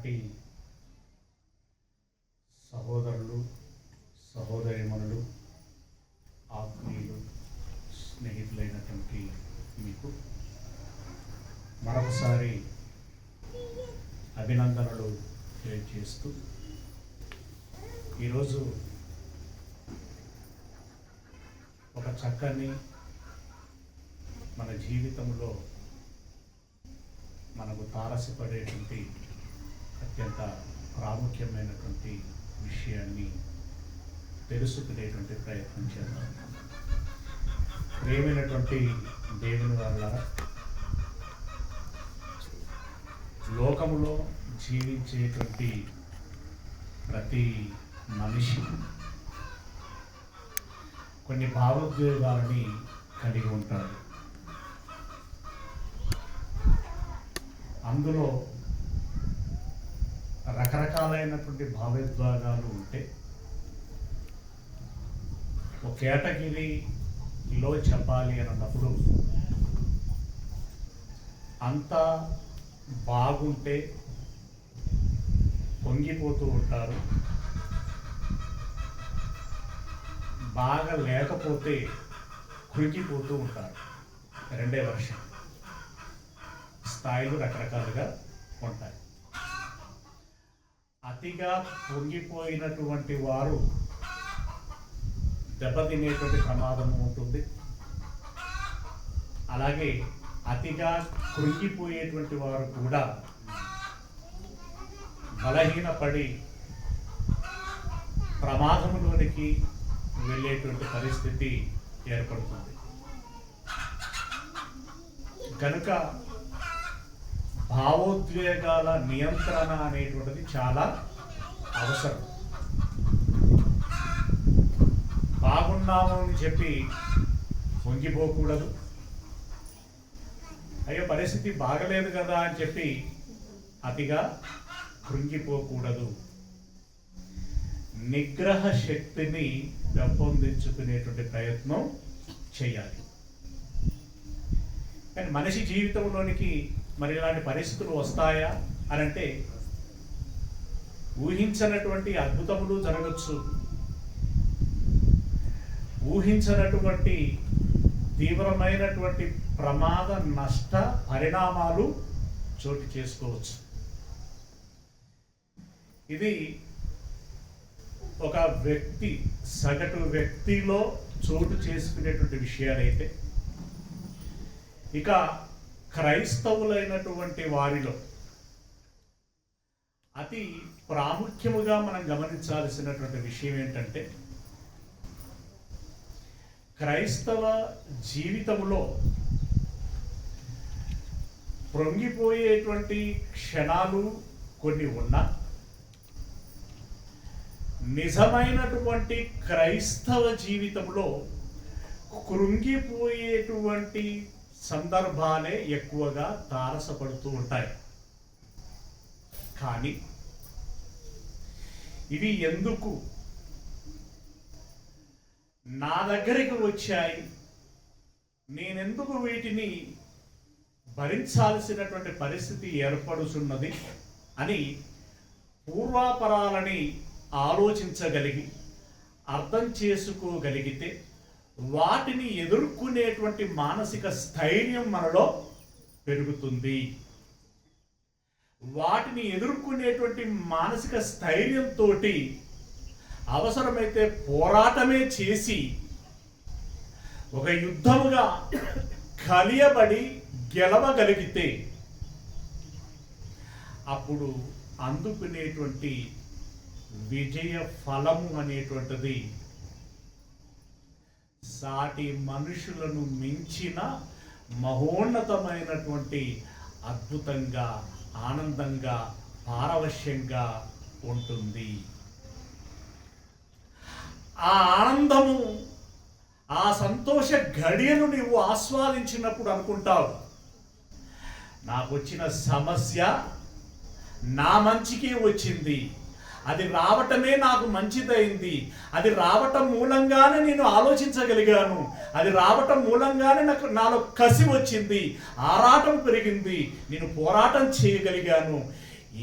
సాటి సహోదరులు, సహోదరిమణులు, ఆత్మీయులు, స్నేహితులైనటువంటి మీకు మరొకసారి అభినందనలు తెలియజేస్తూ ఈరోజు ఒక చక్కని మన జీవితంలో మనకు తారసపడేటువంటి అత్యంత ప్రాముఖ్యమైనటువంటి విషయాన్ని తెలుసుకునేటువంటి ప్రయత్నం చేద్దాం. ప్రియమైనటువంటి దేవుని వల్ల లోకములో జీవించేటువంటి ప్రతి మనిషి కొన్ని భావోద్వేగాలని కలిగి ఉంటాడు. అందులో రకరకాలైనటువంటి భావోద్వేగాలు ఉంటే ఒక కేటగిరీలో చెప్పాలి అని అన్నప్పుడు అంతా బాగుంటే పొంగిపోతూ ఉంటారు, బాగా లేకపోతే కృంగిపోతూ ఉంటారు. రెండే వర్షం స్థాయిలు రకరకాలుగా ఉంటాయి. అతిగా పొంగిపోయినటువంటి వారు దెబ్బతినేటువంటి ప్రమాదం ఉంటుంది. అలాగే అతిగా కృంగిపోయేటువంటి వారు కూడా బలహీనపడి ప్రమాదంలోనికి వెళ్ళేటువంటి పరిస్థితి ఏర్పడుతుంది. కనుక భావోద్వేగాల నియంత్రణ అనేటువంటిది చాలా అవసరం. బాగున్నాము అని చెప్పి పొంగిపోకూడదు. అయ్యో పరిస్థితి బాగలేదు కదా అని చెప్పి అతిగా కృంగిపోకూడదు. నిగ్రహ శక్తిని పెంపొందించుకునేటువంటి ప్రయత్నం చేయాలి. కానీ మనిషి జీవితంలోనికి మరి ఇలాంటి పరిస్థితులు వస్తాయా అని అంటే ఊహించనటువంటి అద్భుతములు జరగచ్చు, ఊహించనటువంటి తీవ్రమైనటువంటి ప్రమాద నష్ట పరిణామాలు చోటు చేసుకోవచ్చు. ఇది ఒక వ్యక్తి సగటు వ్యక్తిలో చోటు చేసుకునేటువంటి విషయాలైతే ఇక క్రైస్తవులైనటువంటి వారిలో అతి ప్రాముఖ్యముగా మనం గమనించాల్సినటువంటి విషయం ఏంటంటే క్రైస్తవ జీవితంలో పొంగిపోయేటువంటి క్షణాలు కొన్ని ఉన్నా నిజమైనటువంటి క్రైస్తవ జీవితంలో కృంగిపోయేటువంటి సందర్భాలే ఎక్కువగా తారసపడుతూ ఉంటాయి. కానీ ఇవి ఎందుకు నా దగ్గరికి వచ్చాయి, నేనెందుకు వీటిని భరించాల్సినటువంటి పరిస్థితి ఏర్పడుతున్నది అని పూర్వాపరాలని ఆలోచించగలిగి అర్థం చేసుకోగలిగితే వాటిని ఎదుర్కొనేటువంటి మానసిక స్థైర్యం మనలో పెరుగుతుంది. వాటిని ఎదుర్కొనేటువంటి మానసిక స్థైర్యంతో అవసరమైతే పోరాటమే చేసి ఒక యుద్ధముగా కలియబడి గెలవగలిగితే అప్పుడు అందుకునేటువంటి విజయ ఫలము అనేటువంటిది సాటి మనుషులను మించిన మహోన్నతమైనటువంటి అద్భుతంగా, ఆనందంగా, పారవశ్యంగా ఉంటుంది. ఆ ఆనందము, ఆ సంతోష ఘడియను నీవు ఆస్వాదించినప్పుడు అనుకుంటావు, నాకు వచ్చిన సమస్య నా మంచికే వచ్చింది, అది రావటమే నాకు మంచిదైంది, అది రావటం మూలంగానే నేను ఆలోచించగలిగాను, అది రావటం మూలంగానే నాలో కసి వచ్చింది, ఆరాటం పెరిగింది, నేను పోరాటం చేయగలిగాను.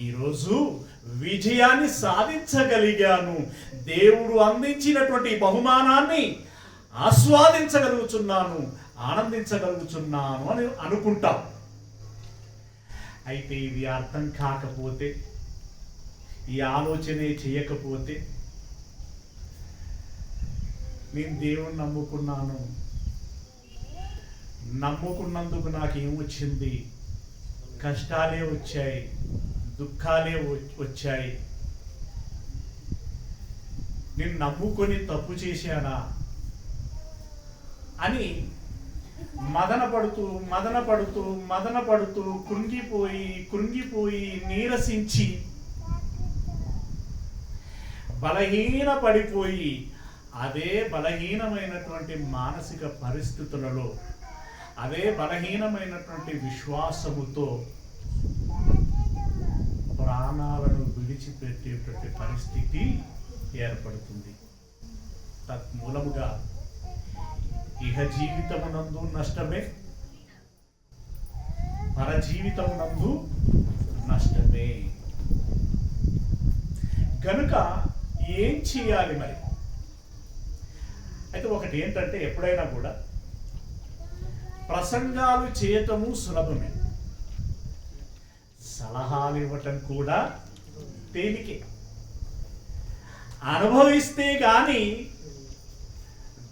ఈరోజు విజయాన్ని సాధించగలిగాను, దేవుడు అందించినటువంటి బహుమానాన్ని ఆస్వాదించగలుగుతున్నాను, ఆనందించగలుగుతున్నాను అని అనుకుంటాం. అయితే ఇది అర్థం కాకపోతే, ఈ ఆలోచనే చేయకపోతే, నేను దేవుణ్ణి నమ్ముకున్నాను, నమ్ముకున్నందుకు నాకేమొచ్చింది, కష్టాలే వచ్చాయి, దుఃఖాలే వచ్చాయి, నేను నమ్ముకొని తప్పు చేశానా అని మదన పడుతూ కృంగిపోయి నీరసించి బలహీన పడిపోయి అదే బలహీనమైనటువంటి మానసిక పరిస్థితులలో, అదే బలహీనమైనటువంటి విశ్వాసముతో ప్రాణాలను విడిచిపెట్టేటువంటి పరిస్థితి ఏర్పడుతుంది. తత్మూలముగా ఇహ జీవితమునందు నష్టమే, పరజీవితమునందు నష్టమే. కనుక ఏం చేయాలి మరి? అయితే ఒకటి ఏంటంటే, ఎప్పుడైనా కూడా ప్రసంగాలు చేయటము సులభమే, సలహాలు ఇవ్వటం కూడా తేలికే. అనుభవిస్తే కానీ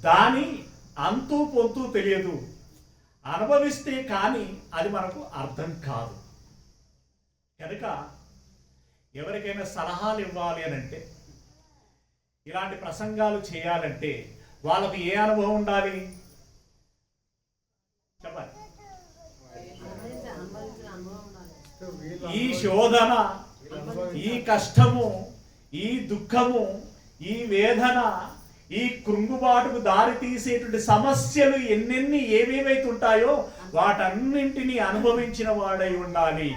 దాని అంతూ పొంతూ తెలియదు, అనుభవిస్తే కానీ అది మనకు అర్థం కాదు. కనుక ఎవరికైనా సలహాలు ఇవ్వాలి అని అంటే, ఇలాంటి ప్రసంగాలు చేయాలంటే వాళ్ళకు ఏ అనుభవం ఉండాలి చెప్పండి? ఈ శోధన, ఈ కష్టము, ఈ దుఃఖము, ఈ వేదన, ఈ కృంగుబాటుకు దారి తీసేటువంటి సమస్యలు ఎన్నెన్ని ఏవేవైతే ఉంటాయో వాటన్నింటినీ అనుభవించిన వాడై ఉండాలి.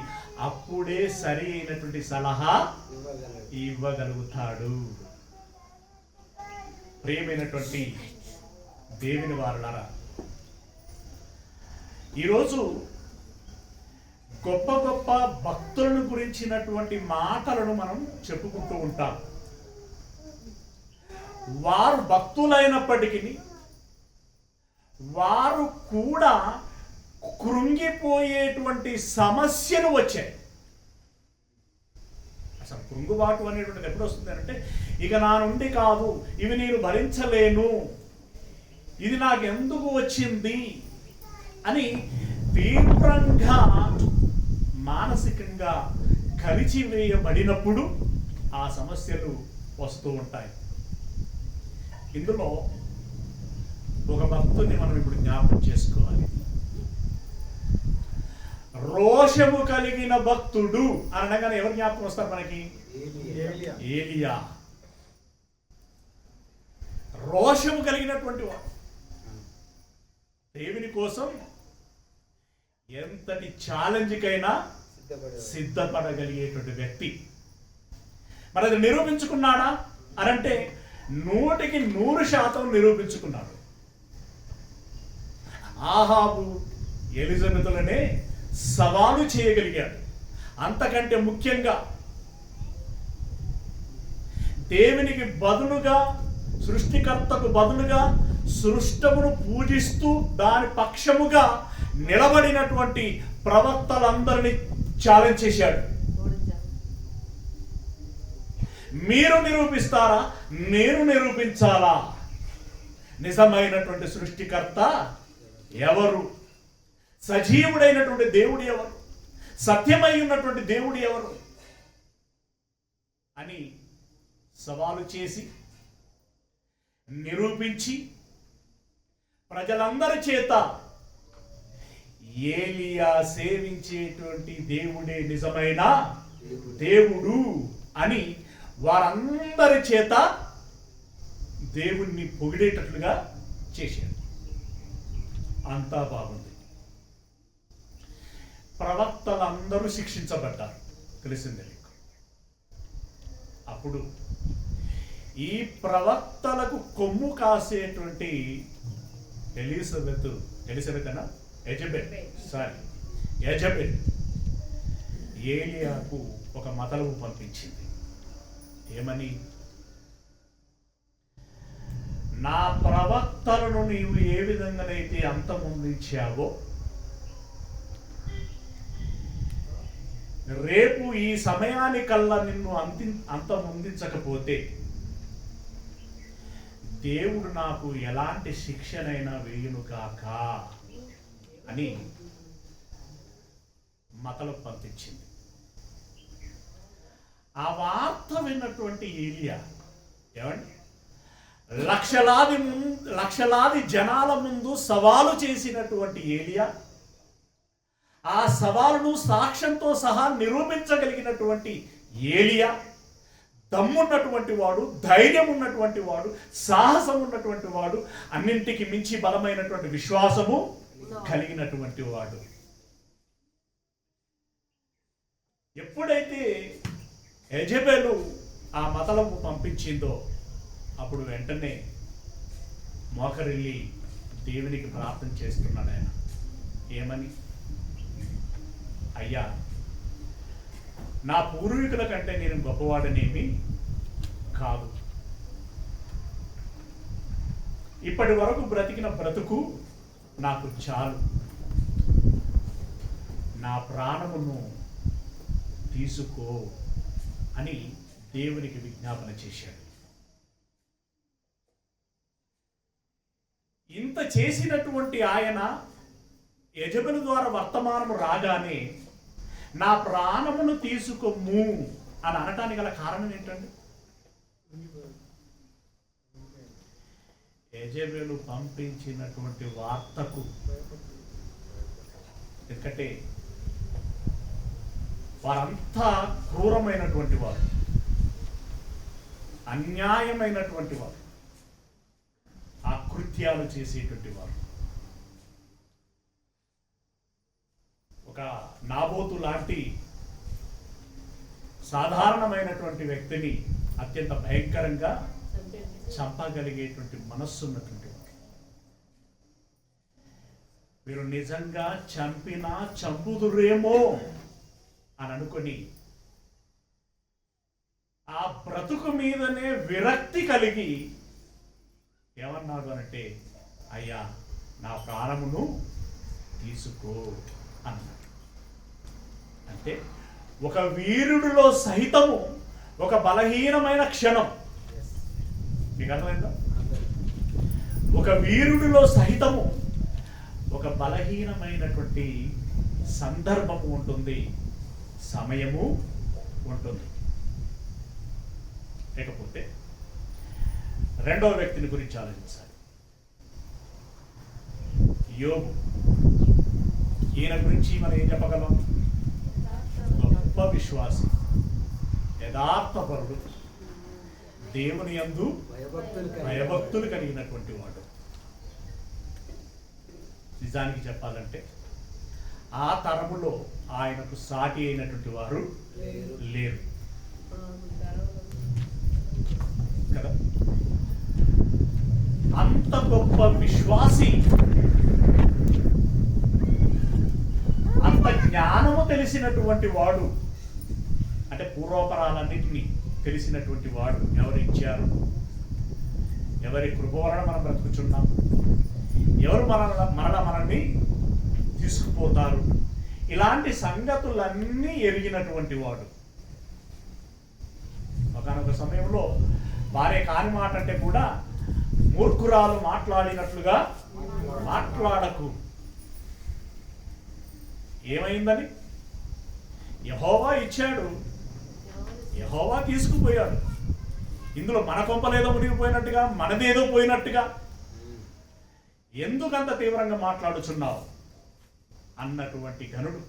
అప్పుడే సరి అయినటువంటి సలహా ఇవ్వగలుగుతాడు. ప్రియమైనటువంటి దేవుని వారలారా, ఈరోజు గొప్ప గొప్ప భక్తులను గురించినటువంటి మాటలను మనం చెప్పుకుంటూ ఉంటాం. వారు భక్తులైనప్పటికీ వారు కూడా కృంగిపోయేటువంటి సమస్యలు వచ్చాయి. అసలు కృంగుబాటు అనేటువంటిది ఎప్పుడు వస్తుంది అంటే, ఇక నా నుండి కాదు, ఇవి నేను భరించలేను, ఇది నాకు ఎందుకు వచ్చింది అని తీవ్రంగా మానసికంగా కలిచివేయబడినప్పుడు ఆ సమస్యలు వస్తూ ఉంటాయి. ఇందులో ఒక భక్తుని మనం ఇప్పుడు జ్ఞాపకం చేసుకోవాలి. రోషము కలిగిన భక్తుడు అనగానే ఎవరు జ్ఞాపకం వస్తారు మనకి? ఏలియా. రోషము కలిగినటువంటి వాడు, దేవుని కోసం ఎంతటి ఛాలెంజ్కైనా సిద్ధపడగలిగేటువంటి వ్యక్తి. మరి అది నిరూపించుకున్నాడా అనంటే 100% నిరూపించుకున్నాడు. ఆహాబు ఎలిజబెతులనే సవాలు చేయగలిగాడు. అంతకంటే ముఖ్యంగా దేవునికి బదులుగా, సృష్టికర్తకు బదులుగా సృష్టమును పూజిస్తూ దాని పక్షముగా నిలబడినటువంటి ప్రవక్తలందరినీ ఛాలెంజ్ చేశాడు. మీరు నిరూపిస్తారా, నేను నిరూపించాలా? నిజమైనటువంటి సృష్టికర్త ఎవరు? సజీవుడైనటువంటి దేవుడు ఎవరు? సత్యమై ఉన్నటువంటి దేవుడు ఎవరు అని సవాలు చేసి నిరూపించి ప్రజలందరి చేత ఏలియా సేవించేటువంటి దేవుడే నిజమైన దేవుడు అని వారందరి చేత దేవుణ్ణి పొగిడేటట్లుగా చేశాడు. అంతా బాగుంది. ప్రవక్తలందరూ శిక్షించబడ్డారు, తెలిసిందే మీకు. అప్పుడు ఈ ప్రవక్తలకు కొమ్ము కాసేటువంటి యజబెల్ ఏలియాకు ఒక మతలబు పంపించింది. ఏమని? నా ప్రవక్తలను నీవు ఏ విధంగానైతే అంతమొందించావో రేపు ఈ సమయానికల్లా నిన్ను అంతమొందించకపోతే దేవుడు నాకు ఎలాంటి శిక్షనైనా వేయును కాక అని మతలు పంపించింది. ఆ వార్త విన్నటువంటి ఏలియా ఏమండి లక్షలాది జనాల ముందు సవాలు చేసినటువంటి ఏలియా ఆ సవాలును సాక్ష్యంతో సహా నిరూపించగలిగినటువంటి ఏలియా దమ్మున్నటువంటి వాడు, ధైర్యం ఉన్నటువంటి వాడు, సాహసం ఉన్నటువంటి వాడు, అన్నింటికి మించి బలమైనటువంటి విశ్వాసము కలిగినటువంటి వాడు. ఎప్పుడైతే యెజెబెలు ఆ మతలబు పంపించిందో అప్పుడు వెంటనే మోకరిల్లి దేవునికి ప్రార్థన చేస్తున్నాడు ఆయన. ఏమని? అయ్యా, నా పూర్వీకుల కంటే నేను గొప్పవాడనేమి కాదు. ఇప్పటి వరకు బ్రతికిన బ్రతుకు నాకు చాలు. నా ప్రాణమును తీసుకో అని దేవునికి విజ్ఞాపన చేశాడు. ఇంత చేసినటువంటి ఆయన యెజెబెలు ద్వారా వర్తమానము రాగానే నా ప్రాణమును తీసుకొమ్ము అని అనటానికి గల కారణం ఏంటండి? యెజెబెలు పంపించినటువంటి వార్తకు. ఎందుకంటే వారంతా క్రూరమైనటువంటి వారు, అన్యాయమైనటువంటి వారు, అకృత్యాలు చేసేటువంటి వారు. ఒక నాబోతు లాంటి సాధారణమైనటువంటి వ్యక్తిని అత్యంత భయంకరంగా చంపగలిగేటువంటి మనస్సు ఉన్నటువంటి వారు. మీరు నిజంగా చంపినా చంపుదురేమో అని అనుకొని ఆ బ్రతుకు మీదనే విరక్తి కలిగి ఏమన్నాడు అనంటే, అయ్యా నా ప్రాణమును తీసుకో అన్నాడు. అంటే ఒక వీరుడిలో సహితము ఒక బలహీనమైన క్షణం. మీకు అర్థమైందా? ఒక వీరుడిలో సహితము ఒక బలహీనమైనటువంటి సందర్భము ఉంటుంది, సమయము ఉంటుంది. లేకపోతే రెండవ వ్యక్తిని గురించి ఆలోచించాలి. యోబు. ఈయన గురించి మనం ఏం చెప్పగలం? గొప్ప విశ్వాసి, యథార్థపరుడు, దేవుని యందు భయభక్తులు కలిగినటువంటి వాడు. నిజానికి చెప్పాలంటే ఆ తరములో ఆయనకు సాటి అయినటువంటి వారు లేరు కదా. అంత గొప్ప విశ్వాసి, అంత జ్ఞానము తెలిసినటువంటి వాడు, అంటే పూర్వపరాలన్నింటినీ తెలిసినటువంటి వాడు ఎవరు ఇచ్చారు? ఎవరి కృప వలన మనం బ్రతుకుచున్నాం? ఎవరు మనల్ని తీసుకుపోతారు? ఇలాంటి సంగతులన్నీ ఎరిగినటువంటి వాడు. ఒకనొక సమయంలో భార్య కాని మాట అంటే కూడా మూర్ఖురాలు మాట్లాడినట్లుగా మాట్లాడకు. ఏమైందని? యెహోవా ఇచ్చాడు, యెహోవా తీసుకుపోయాడు. ఇందులో మన కొంపలేదో మునిగిపోయినట్టుగా, మనదేదో పోయినట్టుగా ఎందుకంత తీవ్రంగా మాట్లాడుచున్నావు అన్నటువంటి ఘనుడు.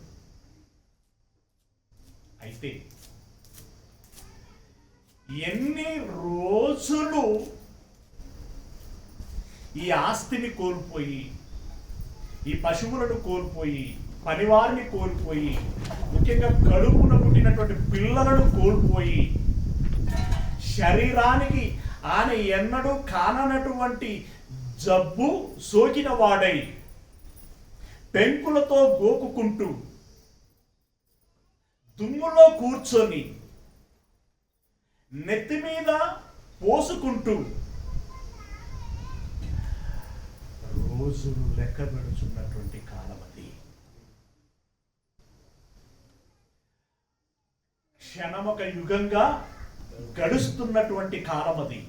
అయితే ఎన్ని రోజులు ఈ ఆస్తిని కోల్పోయి, ఈ పశువులను కోల్పోయి, పనివారిని కోల్పోయి, ముఖ్యంగా కడుపున పుట్టినటువంటి పిల్లలను కోల్పోయి, శరీరానికి ఆయన ఎన్నడూ కాననటువంటి జబ్బు సోకిన వాడై పెంకులతో గోకుకుంటూ దుమ్ములో కూర్చొని నెత్తి మీద పోసుకుంటూ రోజులు లెక్క పెడుచున్నటువంటి కాలం అది. క్షణమొక యుగంగా గడుస్తున్నటువంటి కాలం అది.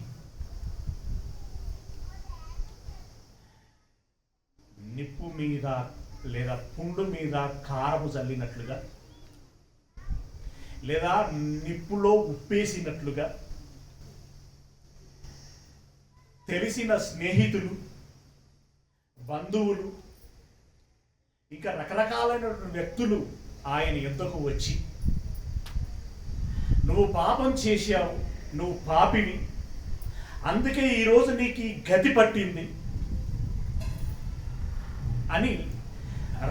నిప్పు మీద లేదా పుండు మీద కారము చల్లినట్లుగా, లేదా నిప్పులో ఉప్పేసినట్లుగా తెలిసిన స్నేహితులు, బంధువులు, ఇంకా రకరకాలైనటువంటి వ్యక్తులు ఆయన యొద్దకు వచ్చి, నువ్వు పాపం చేశావు, నువ్వు పాపివి, అందుకే ఈరోజు నీకు ఈ గతి పట్టింది అని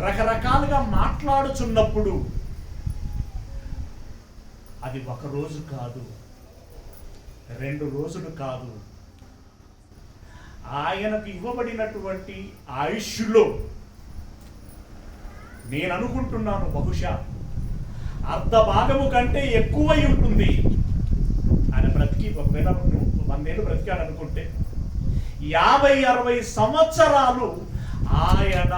రకరకాలుగా మాట్లాడుచున్నప్పుడు అది ఒక రోజు కాదు, 2 రోజులు కాదు, ఆయనకు ఇవ్వబడినటువంటి ఆయుష్లో నేను అనుకుంటున్నాను బహుశా అర్ధ భాగము కంటే ఎక్కువై ఉంటుంది. ఆయన బ్రతికి ఒకవేళ 100 ఏళ్ళు బ్రతికాడు అనుకుంటే 50-60 సంవత్సరాలు ఆయన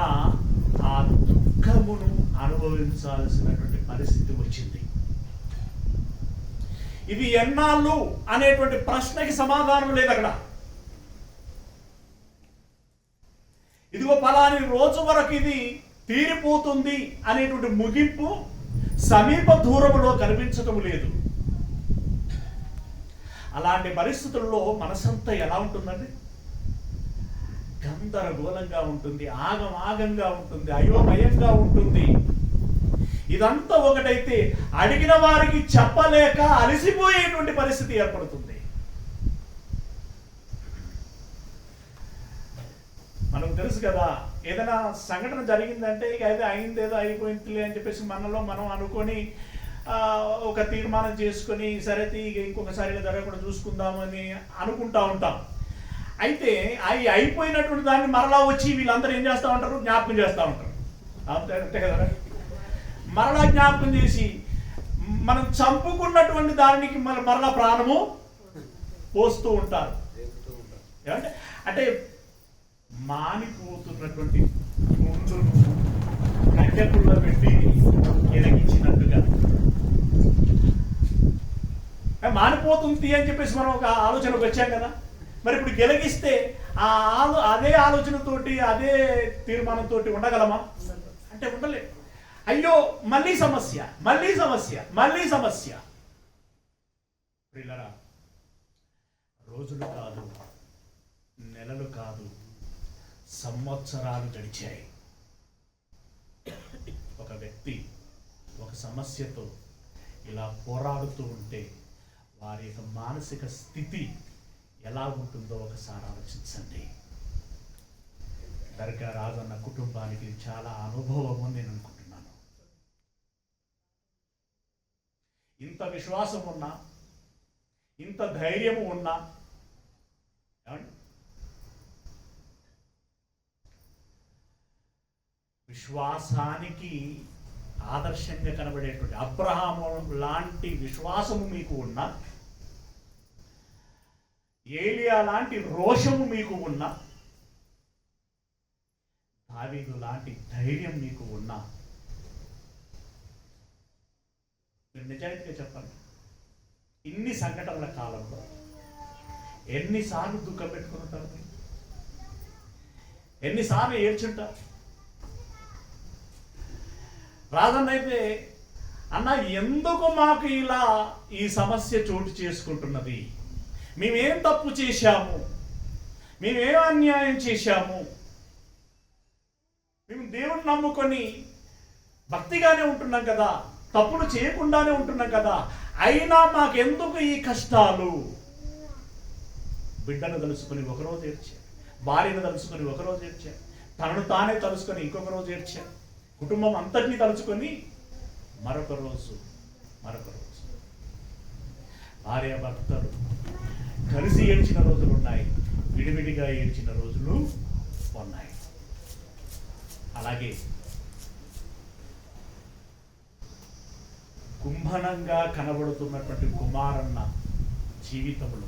ఆ దుఃఖమును అనుభవించాల్సినటువంటి పరిస్థితి వచ్చింది. ఇది ఎన్నాళ్ళు అనేటువంటి ప్రశ్నకి సమాధానం లేదు అక్కడ. ఇదిగో ఫలాని రోజు వరకు ఇది తీరిపోతుంది అనేటువంటి ముగింపు సమీప దూరములో కనిపించటం లేదు. అలాంటి పరిస్థితుల్లో మనసంతా ఎలా ఉంటుందండి? గందరగోళంగా ఉంటుంది, ఆగంగా ఉంటుంది, అయోమయంగా ఉంటుంది. ఇదంతా ఒకటైతే అడిగిన వారికి చెప్పలేక అలసిపోయేటువంటి పరిస్థితి ఏర్పడుతుంది. మనకు తెలుసు కదా, ఏదైనా సంఘటన జరిగిందంటే ఇక అయితే అయింది, ఏదో అయిపోయిందిలే అని చెప్పేసి మనలో మనం అనుకొని ఒక తీర్మానం చేసుకొని సరే ఇక ఇంకొకసారిగా జరగకుండా చూసుకుందామని అనుకుంటా ఉంటాం. అయితే అవి అయిపోయినటువంటి దాన్ని మరలా వచ్చి వీళ్ళందరూ ఏం చేస్తూ ఉంటారు? జ్ఞాపకం చేస్తూ ఉంటారు. అంతే కదా, మరలా జ్ఞాపకం చేసి మనం చంపుకున్నటువంటి దానికి మరలా ప్రాణము పోస్తూ ఉంటారు. ఏమంటే అంటే మానిపోతున్నటువంటి ముందును కట్టెపుల్లో పెట్టి ఎలగించినట్టుగా మానిపోతుంది అని చెప్పేసి మనం ఒక ఆలోచనకు వచ్చాం కదా. మరి ఇప్పుడు గెలిగిస్తే అదే ఆలోచనతోటి అదే తీర్మానంతో ఉండగలమా అంటే ఉండలేదు. అయ్యో మళ్ళీ సమస్య, మళ్ళీ సమస్య, మళ్ళీ సమస్య. పిల్లరా, రోజులు కాదు, నెలలు కాదు, సంవత్సరాలు గడిచాయి. ఒక వ్యక్తి ఒక సమస్యతో ఇలా పోరాడుతూ ఉంటే వారి యొక్క మానసిక స్థితి ఎలా ఉంటుందో ఒకసారి ఆలోచించండి. దర్గా రాజన్న కుటుంబానికి చాలా అనుభవం నేను అనుకుంటున్నాను. ఇంత విశ్వాసం ఉన్నా, ఇంత ధైర్యము ఉన్నా, విశ్వాసానికి ఆదర్శంగా కనబడేటువంటి అబ్రహాము లాంటి విశ్వాసము మీకు ఉన్నా, ఏలియా లాంటి రోషము మీకు ఉన్నా, దావీదు లాంటి ధైర్యం మీకు ఉన్నా, మీరు నిజాయితీగా చెప్పండి, ఇన్ని సంఘటనల కాలంలో ఎన్నిసార్లు దుఃఖం పెట్టుకుని ఉంటారు? ఎన్నిసార్లు ఏడ్చుంటారు? రాజన్న అయితే అన్న ఎందుకు మాకు ఇలా ఈ సమస్య చోటు చేసుకుంటున్నది? మేమేం తప్పు చేశాము? మేమేం అన్యాయం చేశాము? మేము దేవుడిని నమ్ముకొని భక్తిగానే ఉంటున్నాం కదా, తప్పులు చేయకుండానే ఉంటున్నాం కదా, అయినా మాకెందుకు ఈ కష్టాలు? బిడ్డను తలుసుకొని ఒకరోజు ఏడ్చారు, భార్యను తలుసుకొని ఒకరోజు ఏడ్చారు, తనను తానే తలుసుకొని ఇంకొక రోజు ఏడ్చారు, కుటుంబం అంతటినీ తలుచుకొని మరొక రోజు భార్య భర్తలు కలిసి ఏడ్చిన రోజులు ఉన్నాయి, విడివిడిగా ఏడ్చిన రోజులు ఉన్నాయి. అలాగే విజృంభణంగా కనబడుతున్నటువంటి కుమారన్న జీవితంలో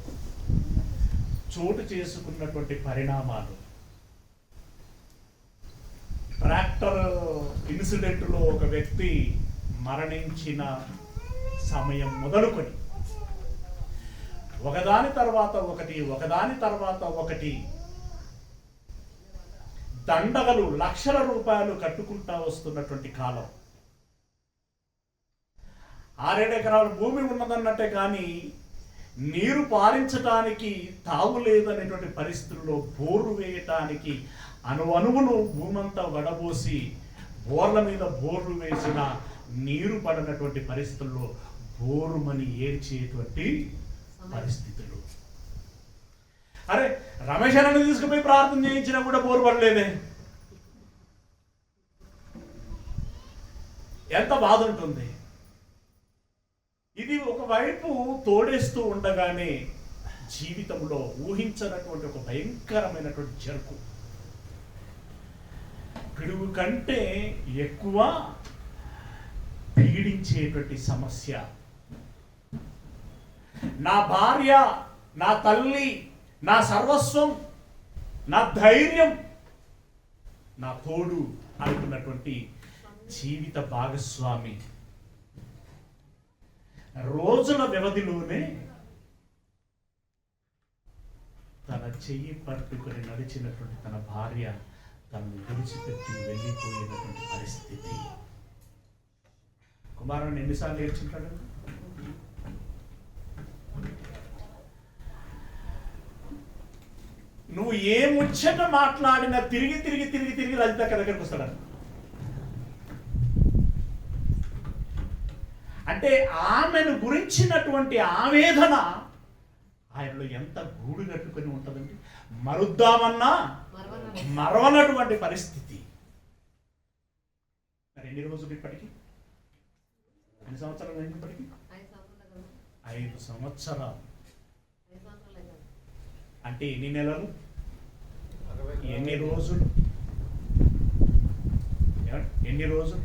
చోటు చేసుకున్నటువంటి పరిణామాలు, ట్రాక్టర్ ఇన్సిడెంట్లో ఒక వ్యక్తి మరణించిన సమయం మొదలుకొని ఒకదాని తర్వాత ఒకటి దండగలు లక్షల రూపాయలు కట్టుకుంటా వస్తున్నటువంటి కాలం. 6-7 ఎకరాల భూమి ఉన్నదన్నట్టే కానీ నీరు పారించడానికి తావు లేదనేటువంటి పరిస్థితుల్లో బోరు వేయటానికి అణువును భూమంతా వడబోసి బోర్ల మీద బోర్లు వేసిన నీరు పడినటువంటి పరిస్థితుల్లో బోరుమని ఏడ్చేటువంటి పరిస్థితులు. అరే రమేష్ అన్నని తీసుకుపోయి ప్రార్థన చేయించినా కూడా బోరు పడలేదే, ఎంత బాధ ఉంటుంది. ఇది ఒకవైపు తోడేస్తూ ఉండగానే జీవితంలో ఊహించనటువంటి ఒక భయంకరమైనటువంటి జరుపు, పిడుగు కంటే ఎక్కువ పీడించేటువంటి సమస్య. నా భార్య, నా తల్లి, నా సర్వస్వం, నా ధైర్యం, నా తోడు అనుకున్నటువంటి జీవిత భాగస్వామి రోజుల వ్యవధిలోనే తన చెయ్యి పట్టుకుని నడిచినటువంటి తన భార్య తనను విడిచిపెట్టి వెళ్ళిపోయినటువంటి పరిస్థితి. కుమారుని ఎన్నిసార్లు ఏడ్చుంటాడు? నువ్వు ఏ ముచ్చట మాట్లాడినా తిరిగి రజితక్క దగ్గరికి వస్తాడు. అంటే ఆమెను గురించినటువంటి ఆవేదన ఆయనలో ఎంత గూడు కట్టుకొని ఉంటుందండి. మరుద్దామన్నా మరవనటువంటి పరిస్థితి. మరి ఎన్ని రోజులు ఇప్పటికీ? ఎన్ని సంవత్సరాలు అయింది ఇప్పటికి? 5 సంవత్సరాలు. అంటే ఎన్ని నెలలు, ఎన్ని రోజులు? ఎన్ని రోజులు?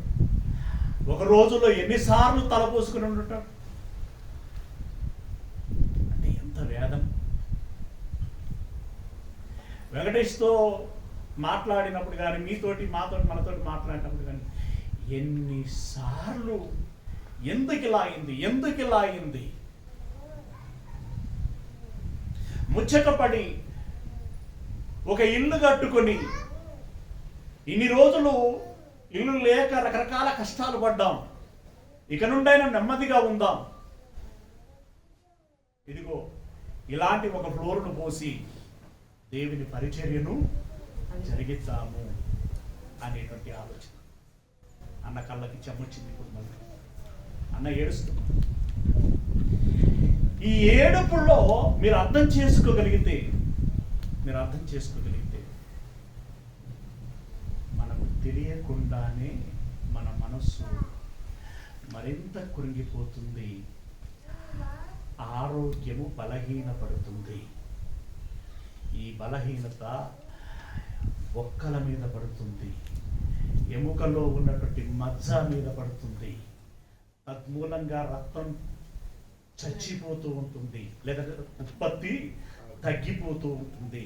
ఒక రోజులో ఎన్నిసార్లు తలపోసుకుని ఉంటాడు? అంటే ఎంత వేదన. వెంకటేష్తో మాట్లాడినప్పుడు కానీ, మనతోటి మాట్లాడినప్పుడు కానీ ఎన్నిసార్లు ఎందుకు ఇలా అయింది ముచ్చటపడి ఒక ఇల్లు కట్టుకొని ఇన్ని రోజులు ఇల్లు లేక రకరకాల కష్టాలు పడ్డాం, ఇక నుండైనా నెమ్మదిగా ఉందాం, ఇదిగో ఇలాంటి ఒక ఫ్లోర్ను పోసి దేవుని పరిచర్యను జరిగిద్దాము అనేటువంటి ఆలోచన. అన్న కళ్ళకి చెమ్మొచ్చింది. ఇప్పుడు మళ్ళీ అన్న ఏడుస్తుంది. ఈ ఏడుపుల్లో మీరు అర్థం చేసుకోగలిగితే మనకు తెలియకుండానే మన మనస్సు మరింత కృంగిపోతుంది, ఆరోగ్యము బలహీనపడుతుంది. ఈ బలహీనత బొక్కల మీద పడుతుంది, ఎముకలో ఉన్నటువంటి మజ్జ మీద పడుతుంది, తద్మూలంగా రక్తం చచ్చిపోతూ ఉంటుంది, లేదా ఉత్పత్తి తగ్గిపోతూ ఉంటుంది.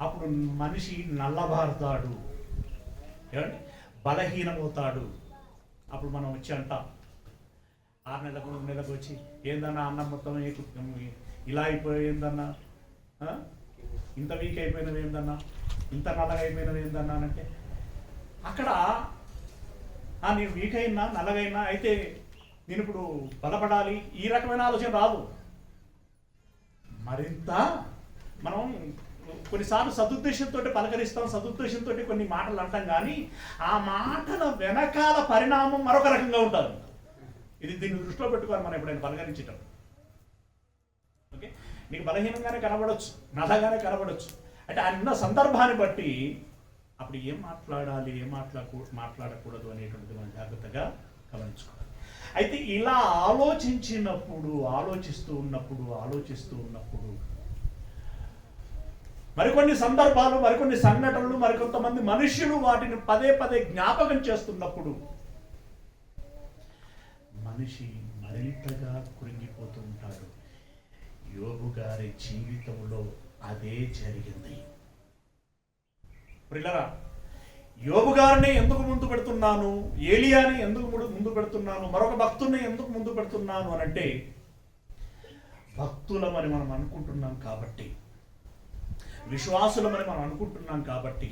అప్పుడు మనిషి నల్లబారుతాడు, బలహీనమవుతాడు. అప్పుడు మనం వచ్చి అంటాం, 6 నెలలకు 3 నెలలకు వచ్చి, ఏందన్నా అన్నం మొత్తం ఇలా అయిపోయిందన్నా, ఇంత వీక్ అయిపోయినవి ఏందన్నా, ఇంత నల్లగా అయిపోయినవి ఏందన్నా అంటే, అక్కడ నేను వీక్ అయినా నల్లగైనా అయితే నేను ఇప్పుడు బలపడాలి, ఈ రకమైన ఆలోచన రాదు. మరింత మనం కొన్నిసార్లు సదుద్దేశంతో పలకరిస్తాం, సదుద్దేశంతో కొన్ని మాటలు అంటాం, కానీ ఆ మాటల వెనకాల పరిణామం మరొక రకంగా ఉంటుంది. దీన్ని దృష్టిలో పెట్టుకోవాలి మనం ఎప్పుడైనా పలకరించటం. ఓకే, నీకు బలహీనంగానే కనబడవచ్చు, నల్లగానే కనబడవచ్చు. అంటే ఆయన ఉన్న సందర్భాన్ని బట్టి అప్పుడు ఏం మాట్లాడాలి, ఏం మాట్లాడకూడదు అనేటువంటిది మనం జాగ్రత్తగా గమనించుకోవాలి. అయితే ఇలా ఆలోచిస్తూ ఉన్నప్పుడు మరికొన్ని సందర్భాలు, మరికొన్ని సంఘటనలు, మరికొంతమంది మనుష్యులు వాటిని పదే జ్ఞాపకం చేస్తున్నప్పుడు మన మనిషి మరింతగా కృంగిపోతూ ఉంటాడు. యోబు గారి జీవితంలో అదే జరిగింది. ప్రియులారా, యోబు గారిని ఎందుకు ముందు పెడుతున్నాను, ఏలియాని ఎందుకు ముందు పెడుతున్నాను, మరొక భక్తుల్ని ఎందుకు ముందు పెడుతున్నాను అని అంటే, భక్తులమని మనం అనుకుంటున్నాం కాబట్టి, విశ్వాసులమని మనం అనుకుంటున్నాం కాబట్టి,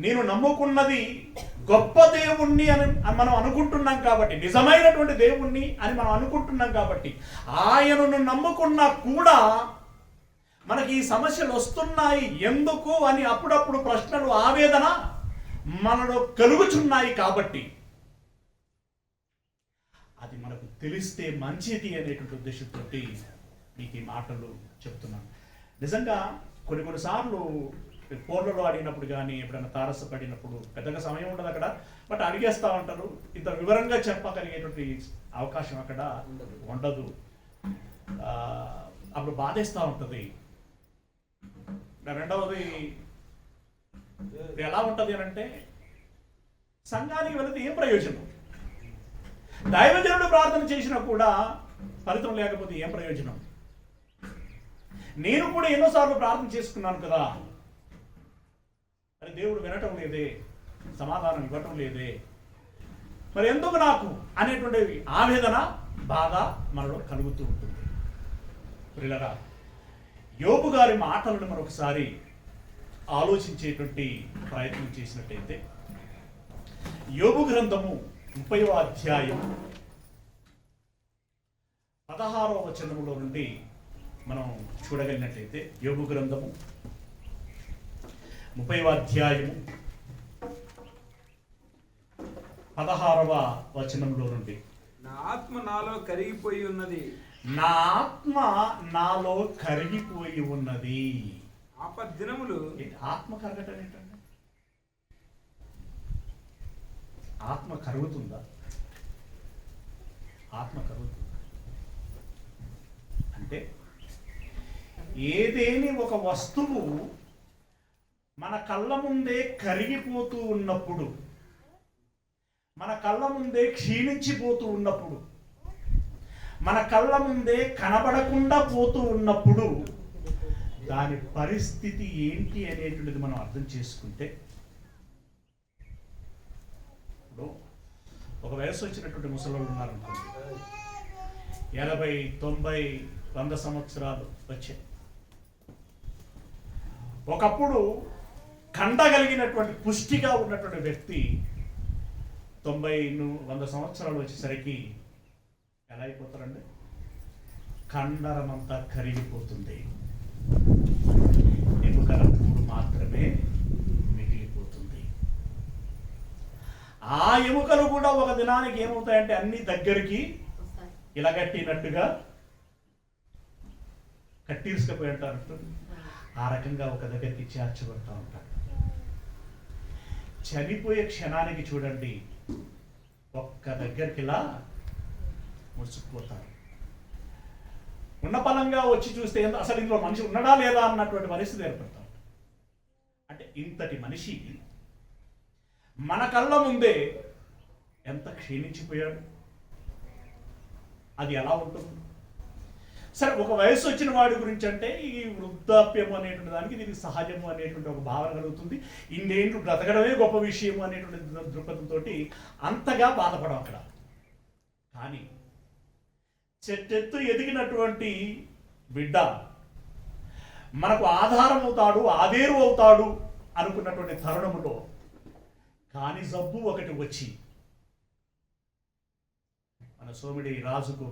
నేను నమ్ముకున్నది గొప్ప దేవుణ్ణి అని మనం అనుకుంటున్నాం కాబట్టి, నిజమైనటువంటి దేవుణ్ణి అని మనం అనుకుంటున్నాం కాబట్టి, ఆయనను నమ్ముకున్నా కూడా మనకి ఈ సమస్యలు వస్తున్నాయి ఎందుకు అని అప్పుడప్పుడు ప్రశ్నలు, ఆవేదన మనలో కలుగుచున్నాయి కాబట్టి, అది మనకు తెలిస్తే మంచిది అనేటువంటి ఉద్దేశంతో మీకు ఈ మాటలు చెప్తున్నాను. నిజంగా కొన్నిసార్లు ఫోన్లలో అడిగినప్పుడు కానీ, ఎప్పుడైనా తారసపడినప్పుడు పెద్దగా సమయం ఉండదు అక్కడ, బట్ అడిగేస్తూ ఉంటారు. ఇంత వివరంగా చెప్పగలిగేటువంటి అవకాశం అక్కడ ఉండదు. అప్పుడు బాధేస్తూ ఉంటుంది. రెండవది ఎలా ఉంటుంది అని అంటే, సంఘానికి వెళితే ఏం ప్రయోజనం? దైవజనుడు ప్రార్థన చేసినా కూడా ఫలితం లేకపోతే ఏం ప్రయోజనం? నేను కూడా ఎన్నోసార్లు ప్రార్థన చేసుకున్నాను కదా, మరి దేవుడు వినటం లేదే, సమాధానం ఇవ్వటం లేదే, మరి ఎందుకు నాకు అనేటువంటి ఆవేదన, బాధ మనలో కలుగుతూ ఉంటుంది. ప్రియులారా, యోబు గారి మాటలను మరొకసారి ఆలోచించేటువంటి ప్రయత్నం చేసినట్టయితే, యోబు గ్రంథము 30వ అధ్యాయం 16వ వచనములో నుండి మనం చూడగలిగినట్లయితే, యోబు గ్రంథము 30వ అధ్యాయము 16వ వచనంలో నుండి, నా ఆత్మ నాలో కరిగిపోయి ఉన్నది, నా ఆత్మ నాలో కరిగిపోయి ఉన్నది. ఆపద్దినములు. ఆత్మ కరగటం ఏంటండి? ఆత్మ కరుగుతుందా? ఆత్మ కరుగుతుందా అంటే, ఏదేని ఒక వస్తువు మన కళ్ళ ముందే కరిగిపోతూ ఉన్నప్పుడు, మన కళ్ళ ముందే క్షీణించిపోతూ ఉన్నప్పుడు, మన కళ్ళ ముందే కనబడకుండా పోతూ ఉన్నప్పుడు దాని పరిస్థితి ఏంటి అనేటువంటిది మనం అర్థం చేసుకుంటే, ఇప్పుడు ఒక వయసు వచ్చినటువంటి ముసలోళ్ళు ఉన్నారనుకోండి, 80, 90, 100 సంవత్సరాలు వచ్చాయి. ఒకప్పుడు కండగలిగినటువంటి పుష్టిగా ఉన్నటువంటి వ్యక్తి 90, 100 సంవత్సరాలు వచ్చేసరికి ఎలా అయిపోతారండి? కండరమంతా కరిగిపోతుంది, ఎముకల పూరు మాత్రమే మిగిలిపోతుంది. ఆ ఎముకలు కూడా ఒక దినానికి ఏమవుతాయంటే, అన్ని దగ్గరికి ఇలా కట్టినట్టుగా కట్టిరుసుకుపోయి ఉంటారు. ఆ రకంగా ఒక దగ్గరికి చేర్చబడతా ఉంటారు. చనిపోయే క్షణానికి చూడండి, ఒక్క దగ్గరికి ఇలా ముసుకుపోతారు. ఉన్న పలంగా వచ్చి చూస్తే అసలు ఇందులో మనిషి ఉన్నాడా లేదా అన్నటువంటి పరిస్థితి ఏర్పడతాం. అంటే ఇంతటి మనిషి మన కళ్ళ ముందే ఎంత క్షీణించిపోయాడు. అది ఎలా ఉంటుంది? సరే, ఒక వయసు వచ్చిన వాడి గురించి అంటే ఈ వృద్ధాప్యము అనేటువంటి దానికి దీనికి సహజము అనేటువంటి ఒక భావన కలుగుతుంది. ఇన్నేళ్ళు బ్రతకడమే గొప్ప విషయము అనేటువంటి దృక్పథంతో అంతగా బాధపడం అక్కడ. కానీ చెట్టెత్తు ఎదిగినటువంటి బిడ్డ మనకు ఆధారం అవుతాడు, ఆదేరు అవుతాడు అనుకున్నటువంటి తరుణములో కాని జబ్బు ఒకటి వచ్చి, మన సోమిడి రాజుకు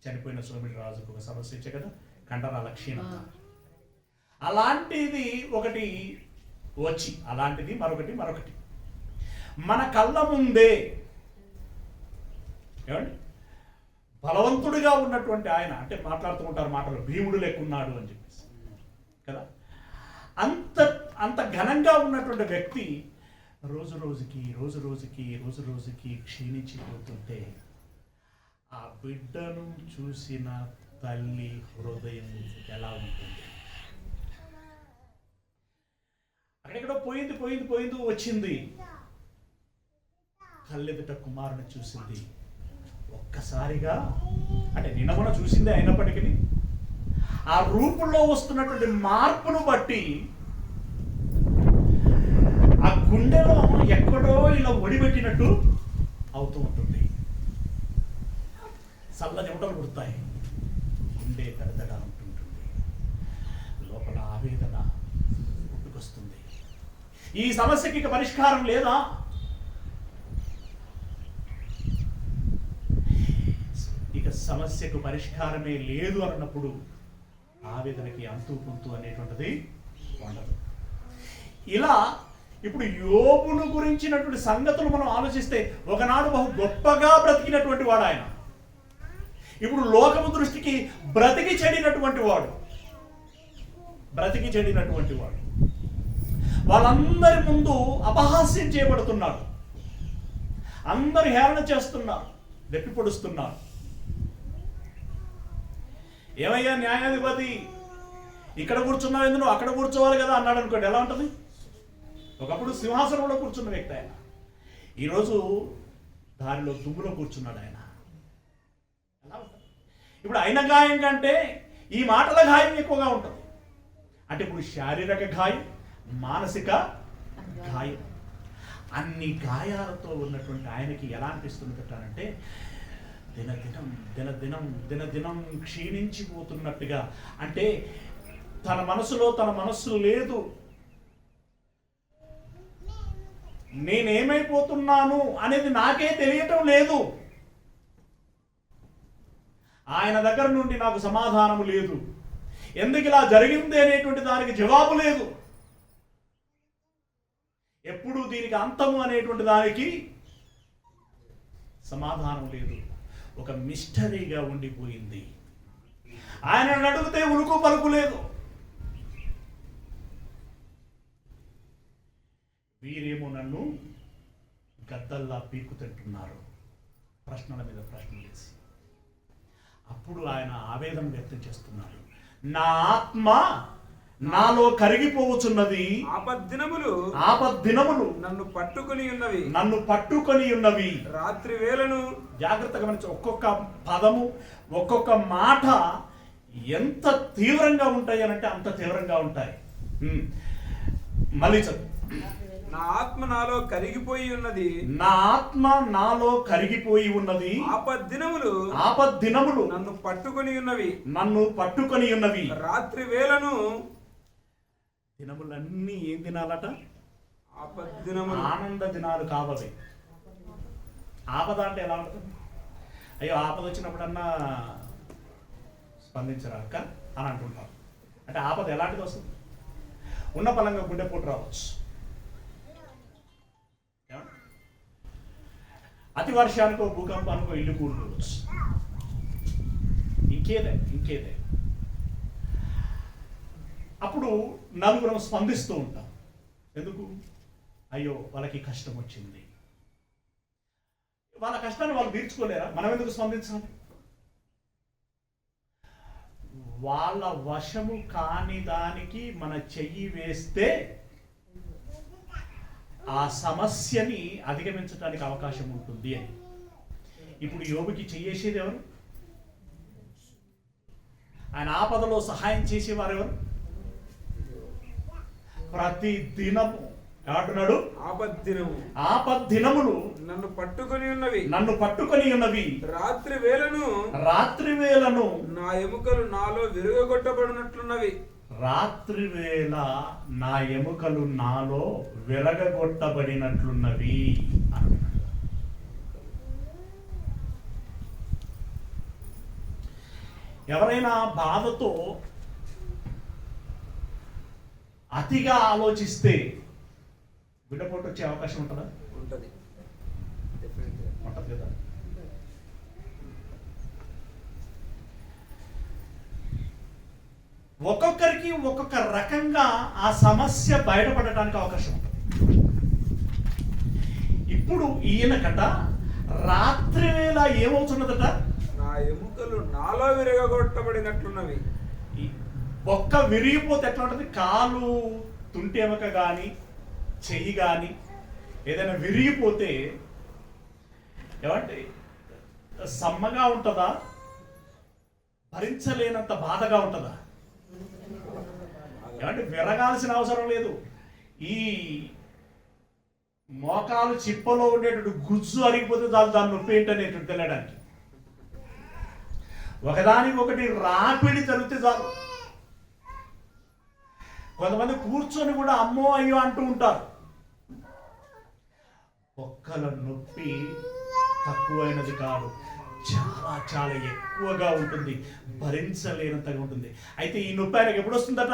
చనిపోయిన సోమిడి రాజుకు ఒక సమస్య ఇచ్చే కదా, కండరాల క్షీణత. అలాంటిది ఒకటి వచ్చి, అలాంటిది మరొకటి మన కళ్ళ ముందే ఏమండి బలవంతుడిగా ఉన్నటువంటి ఆయన, అంటే మాట్లాడుతూ ఉంటారు మాటలు, భీముడు లేకున్నాడు అని చెప్పేసి కదా, అంత ఘనంగా ఉన్నటువంటి వ్యక్తి రోజు రోజుకి క్షీణించిపోతుంటే, ఆ బిడ్డను చూసిన తల్లి హృదయం ఎలా ఉంటుంది? అక్కడెక్కడో పోయింది వచ్చింది, కళ్ళెదుట కుమారుని చూసింది. ఒక్కసారిగా అంటే నిన్న చూసిందే అయినప్పటికీ ఆ రూపంలో వస్తున్నటువంటి మార్పును బట్టి ఆ గుండెలో ఎక్కడో ఇలా ఒడిపెట్టినట్టు అవుతూ ఉంటుంది. చల్లని చెమటలు పుడతాయి, గుండె దడదడ ఉంటుంటుంది, లోపల ఆవేదన పుట్టుకొస్తుంది. ఈ సమస్యకి ఇక పరిష్కారం లేదా? ఇక సమస్యకు పరిష్కారమే లేదు అన్నప్పుడు ఆవేదనకి అంతు పొంతు అనేటువంటిది ఉండదు. ఇలా ఇప్పుడు యోబును గురించినటువంటి సంగతులు మనం ఆలోచిస్తే, ఒకనాడు బహు గొప్పగా బ్రతికినటువంటి వాడు ఆయన. ఇప్పుడు లోకము దృష్టికి బ్రతికి చెడినటువంటి వాడు. వాళ్ళందరి ముందు అపహాస్యం చేయబడుతున్నాడు. అందరు హేళన చేస్తున్నారు, దెప్పి పొడుస్తున్నారు. ఏమయ్యా న్యాయాధిపతి, ఇక్కడ కూర్చున్నావు ఎందుకు, నువ్వు అక్కడ కూర్చోవాలి కదా అన్నాడు అనుకోండి, ఎలా ఉంటుంది? ఒకప్పుడు సింహాసనంలో కూర్చున్న వ్యక్తి ఆయన, ఈరోజు దారిలో దుమ్ములో కూర్చున్నాడు ఆయన. ఎలా ఉంటుంది? ఇప్పుడు అయిన గాయం కంటే ఈ మాటల గాయం ఎక్కువగా ఉంటుంది. అంటే ఇప్పుడు శారీరక గాయం, మానసిక గాయం, అన్ని గాయాలతో ఉన్నటువంటి ఆయనకి ఎలా అనిపిస్తుందంటే దినదినం క్షీణించిపోతున్నట్టుగా. అంటే తన మనస్సు లేదు, నేనేమైపోతున్నాను అనేది నాకే తెలియటం లేదు. ఆయన దగ్గర నుండి నాకు సమాధానము లేదు, ఎందుకు ఇలా జరిగింది అనేటువంటి దానికి జవాబు లేదు. ఎప్పుడు దీనికి అంతము అనేటువంటి దానికి సమాధానం లేదు. ఒక మిస్టరీగా ఉండిపోయింది. ఆయనను అడిగితే ఉలుకు పలుకు లేదు. వీరేమో నన్ను గద్దల్లా పీకుతుంటున్నారు, ప్రశ్నల మీద ప్రశ్నలు వేసి. అప్పుడు ఆయన ఆవేదన వ్యక్తం చేస్తున్నారు. నా ఆత్మ నాలో కరిగిపోవచ్చున్నది, ఆపద్దినములు నన్ను పట్టుకొని ఉన్నవి. రాత్రి వేళను జాగ్రత్తగా గమనించు. ఒక్కొక్క పదము, ఒక్కొక్క మాట ఎంత తీవ్రంగా ఉంటాయి అనంటే అంత తీవ్రంగా ఉంటాయి. మళ్ళీ చదువు. నా ఆత్మ నాలో కరిగిపోయి ఉన్నది, ఆపద్దినములు నన్ను పట్టుకొని ఉన్నవి. రాత్రి వేళను, దినములన్నీ ఏం దినాలట? ఆపద్దినములు, ఆనంద దినాలు కావాలి. ఆపద అంటే ఎలా ఉంటుంది? అయ్యో ఆపద వచ్చినప్పుడన్నా స్పందించరా అక్క అని అంటుంటారు. అంటే ఆపద ఎలాంటిది వస్తుంది? ఉన్న పలంగా గుండెపోటు రావచ్చు, అతి వర్షానికో భూకంపానికో ఇల్లు కూలిపోవచ్చు, ఇంకేదే. అప్పుడు నలుగురం స్పందిస్తూ ఉంటాం. ఎందుకు? అయ్యో వాళ్ళకి కష్టం వచ్చింది. వాళ్ళ కష్టాన్ని వాళ్ళు తీర్చుకోలేరా? మనం ఎందుకు స్పందించాలి? వాళ్ళ వశము కాని దానికి మన చెయ్యి వేస్తే ఆ సమస్యని అధిగమించడానికి అవకాశం ఉంటుంది అని. ఇప్పుడు యోబుకి చెయ్యేసేది ఎవరు? ఆయన ఆపదలో సహాయం చేసేవారు ఎవరు? ప్రతి దినము ఏమంటున్నాడు? ఆపద్దినములు నన్ను పట్టుకొని ఉన్నవి. రాత్రి వేళను నా ఎముకలు నాలో విరగగొట్టబడినట్లున్నవి. రాత్రి వేళ నా ఎముకలు నాలో విరగగొట్టబడినట్లున్నవి అంటున్నాడు. ఎవరైనా బాధతో అతిగా ఆలోచిస్తే గుండెపోటు వచ్చే అవకాశం ఉంటుందా? ఉంటుంది కదా. ఒక్కొక్కరికి ఒక్కొక్క రకంగా ఆ సమస్య బయటపడటానికి అవకాశం ఉంటుంది. ఇప్పుడు ఈయనకట రాత్రి వేళ ఏమవుతున్నదట? నా ఎముకలు నాలో విరగొట్టబడినట్లున్నవి. ఒక్క విరిగిపోతే ఎట్లా ఉంటుంది? కాలు తుంటెముక కానీ చెయ్యి కానీ ఏదైనా విరిగిపోతే ఏమంటే సమ్మగా ఉంటుందా, భరించలేనంత బాధగా ఉంటుందా? ఏమంటే విరగాల్సిన అవసరం లేదు. ఈ మోకాలు చిప్పలో ఉండేటువంటి గుజ్జు అరిగిపోతే చాలు దాని నొప్పి ఏంటనేటువంటి తెలియడానికి. ఒకదానికి ఒకటి రాపిడి జరిగితే చాలు. కొంతమంది కూర్చొని కూడా అమ్మో అయ్యో అంటూ ఉంటారు. ఒక్కల నొప్పి తక్కువైనది కాదు, చాలా చాలా ఎక్కువగా ఉంటుంది, భరించలేనంతగా ఉంటుంది. అయితే ఈ నొప్పి ఆయనకు ఎప్పుడు వస్తుందట?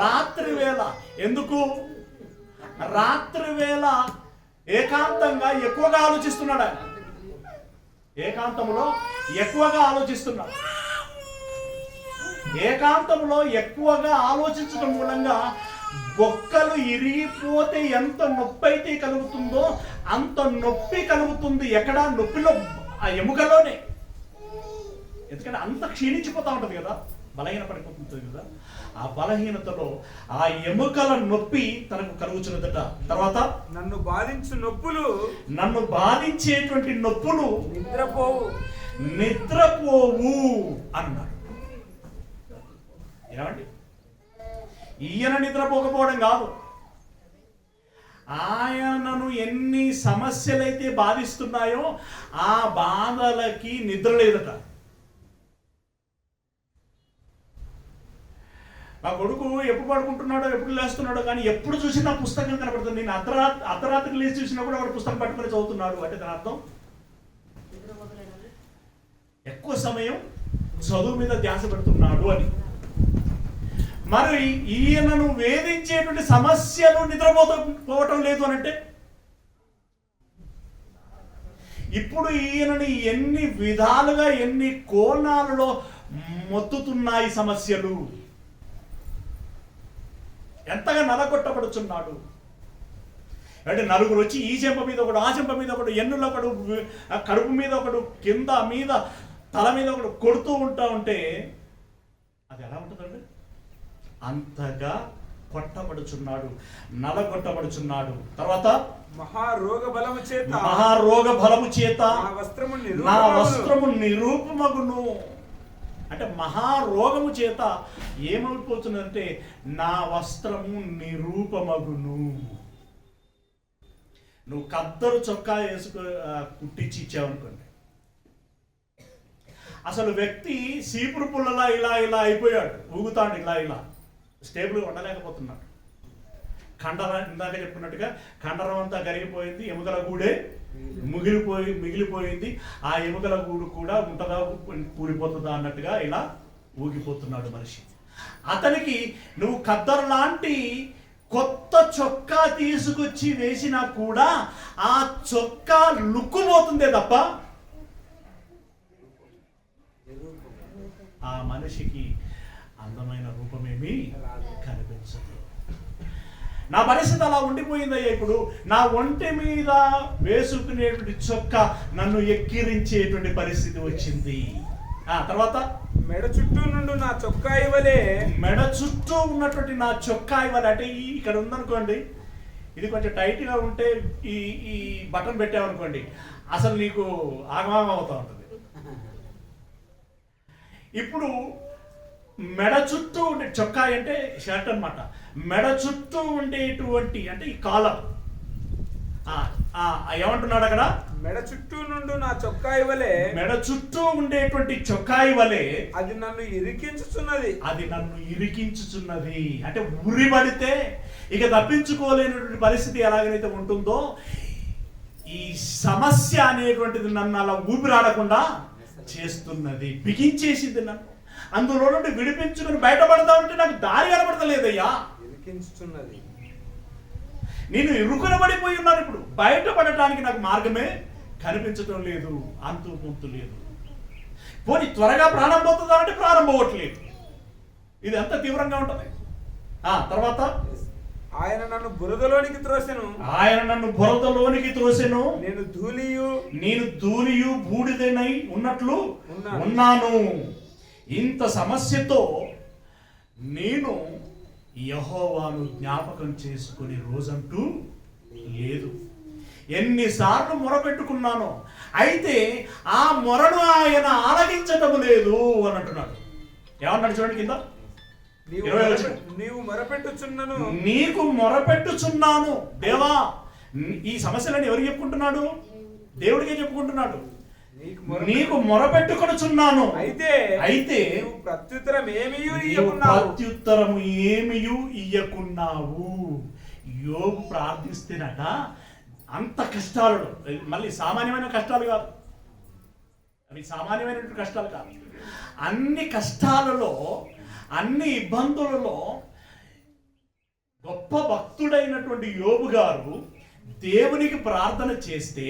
రాత్రి వేళ. ఎందుకు? రాత్రి వేళ ఏకాంతంగా ఎక్కువగా ఆలోచిస్తున్నాడు ఆయన. ఏకాంతంలో ఎక్కువగా ఆలోచిస్తున్నాడు. ఏకాంతంలో ఎక్కువగా ఆలోచించడం మూలంగా బొక్కలు ఇరిగిపోతే ఎంత నొప్పి అయితే కలుగుతుందో అంత నొప్పి కలుగుతుంది. ఎక్కడ? నొప్పిలో, ఆ ఎముకలోనే. ఎందుకంటే అంత క్షీణించిపోతా ఉంటుంది కదా, బలహీన పడిపోతుంది కదా. ఆ బలహీనతలో ఆ ఎముకల నొప్పి తనకు కలుగుతున్నదట. తర్వాత నన్ను బాధించేటువంటి నొప్పులు నిద్రపోవు అన్నాడు. ఏమండి? ఈయన నిద్రపోకపోవడం కాదు, ఆయనను ఎన్ని సమస్యలైతే బాధిస్తున్నాయో ఆ బాధలకి నిద్ర లేదట. మా కొడుకు ఎప్పుడు పడుకుంటున్నాడో ఎప్పుడు లేస్తున్నాడో కానీ ఎప్పుడు చూసినా పుస్తకం కనపడుతుంది. నేను అర్ధరాత్రి లేచి చూసినా కూడా వాడు పుస్తకం పట్టుకొని చదువుతున్నాడు అంటే దాని అర్థం ఎక్కువ సమయం చదువు మీద ధ్యాస పెడుతున్నాడు అని. మరి ఈయనను వేధించేటువంటి సమస్యలు నిద్రపోవటం లేదు అనంటే ఇప్పుడు ఈయనని ఎన్ని విధాలుగా ఎన్ని కోణాలలో మొత్తుతున్నాయి సమస్యలు, ఎంతగా నలగొట్టబడుచున్నాడు అంటే నలుగురు వచ్చి ఈ చెంప మీద ఒకడు, ఆ చెంప మీద ఒకడు, ఎన్నులో ఒకడు, కడుపు మీద ఒకడు, కింద మీద తల మీద ఒకడు కొడుతూ ఉంటే అది ఎలా ఉంటుందండి? అంతగా కొట్టబడుచున్నాడు, నలగొట్టబడుచున్నాడు. తర్వాత మహారోగ బలము చేత నా వస్త్రము నిరూపమగును. అంటే మహారోగము చేత ఏమైపోతుందంటే నా వస్త్రము నిరూపమగును. నువ్వు కద్దరు చొక్కా కుట్టించి ఇచ్చావనుకోండి, అసలు వ్యక్తి సీపురు పుల్లలా ఇలా ఇలా అయిపోయాడు, ఊగుతాడు, ఇలా స్టేబుల్గా ఉండలేకపోతున్నాడు. ఇందాక చెప్పుకున్నట్టుగా కండరం అంతా కరిగిపోయింది, ఎముకల గూడే మిగిలిపోయింది. ఆ ఎముకల గూడు కూడా ఉంటుందా కూలిపోతుందా అన్నట్టుగా ఇలా ఊగిపోతున్నాడు మనిషి. అతనికి నువ్వు కద్దరు లాంటి కొత్త చొక్కా తీసుకొచ్చి వేసినా కూడా ఆ చొక్కా లుక్కుపోతుందే తప్ప ఆ మనిషికి అందమైన రూపమేమీ కనిపించదు. నా పరిస్థితి అలా ఉండిపోయిందయ్యా. ఇప్పుడు నా ఒంటి మీద వేసుకునేటువంటి చొక్కా నన్ను ఎక్కిరించేటువంటి పరిస్థితి వచ్చింది. తర్వాత మెడ చుట్టూ నుండి నా చొక్కా ఇవ్వలే, మెడ చుట్టూ ఉన్నటువంటి నా చొక్కా ఇవ్వాలి. అంటే ఇక్కడ ఉందనుకోండి, ఇది కొంచెం టైట్గా ఉంటే ఈ బటన్ పెట్టామనుకోండి అసలు నీకు ఆగమాగం అవుతూ ఉంటుంది. ఇప్పుడు మెడ చుట్టూ ఉండే చొక్కా అంటే షర్ట్ అన్నమాట. మెడ చుట్టూ ఉండేటువంటి అంటే ఈ కాలర్ ఏమంటున్నాడు అక్కడ? మెడ చుట్టూ నుండి నా చొక్కా ఇవ్వలే, మెడ చుట్టూ ఉండేటువంటి చొక్కా ఇవ్వలే, అది నన్ను ఇరికించుచున్నది. అంటే ఉరి పడితే ఇక తప్పించుకోలేనటువంటి పరిస్థితి ఎలాగైతే ఉంటుందో ఈ సమస్య అనేటువంటిది నన్ను అలా ఊపిరాడకుండా చేస్తున్నది, బిగించేసింది నన్ను. అందులో నుండి విడిపించుకుని బయటపడదామంటే నాకు దారి కనబడతలేదయ్యా, ఇరికించుచున్నది. నేను ఇరుకున పడిపోయి ఉన్నాను. ఇప్పుడు బయటపడటానికి నాకు మార్గమే కనిపించడం లేదు, అంతు పొంతు లేదు. పోనీ త్వరగా ప్రాణం పోతుందా అంటే ప్రాణం పోవట్లేదు. ఇది ఎంత తీవ్రంగా ఉంటుంది. తర్వాత ఆయన నన్ను బురదలోనికి త్రోసెను, నేను ధూళియు బూడిదనై ఉన్నట్లు ఉన్నాను. ఇంత సమస్యతో నేను యెహోవాను జ్ఞాపకం చేసుకునే రోజంటూ లేదు. ఎన్నిసార్లు మొరపెట్టుకున్నాను, అయితే ఆ మొరను ఆయన ఆలకించటం లేదు అని అంటున్నాడు. ఏమన్నాడు చూడండి కింద, నీవు మొరపెట్టుచున్నను, నీకు మొరపెట్టుచున్నాను. దేవా, ఈ సమస్యలను ఎవరికి చెప్పుకుంటున్నాడు? దేవుడికే చెప్పుకుంటున్నాడు. నీకు మొరపెట్టుకొనుచున్నాను, అయితే ప్రత్యుత్తరము ఏమియు ఇయ్యకున్నావు. యోబు ప్రార్థిస్తేనట అంత కష్టాలలో, మళ్ళీ సామాన్యమైన కష్టాలు కాదు, అవి సామాన్యమైన కష్టాలు కాదు, అన్ని కష్టాలలో, అన్ని ఇబ్బందులలో గొప్ప భక్తుడైనటువంటి యోబు గారు దేవునికి ప్రార్థన చేస్తే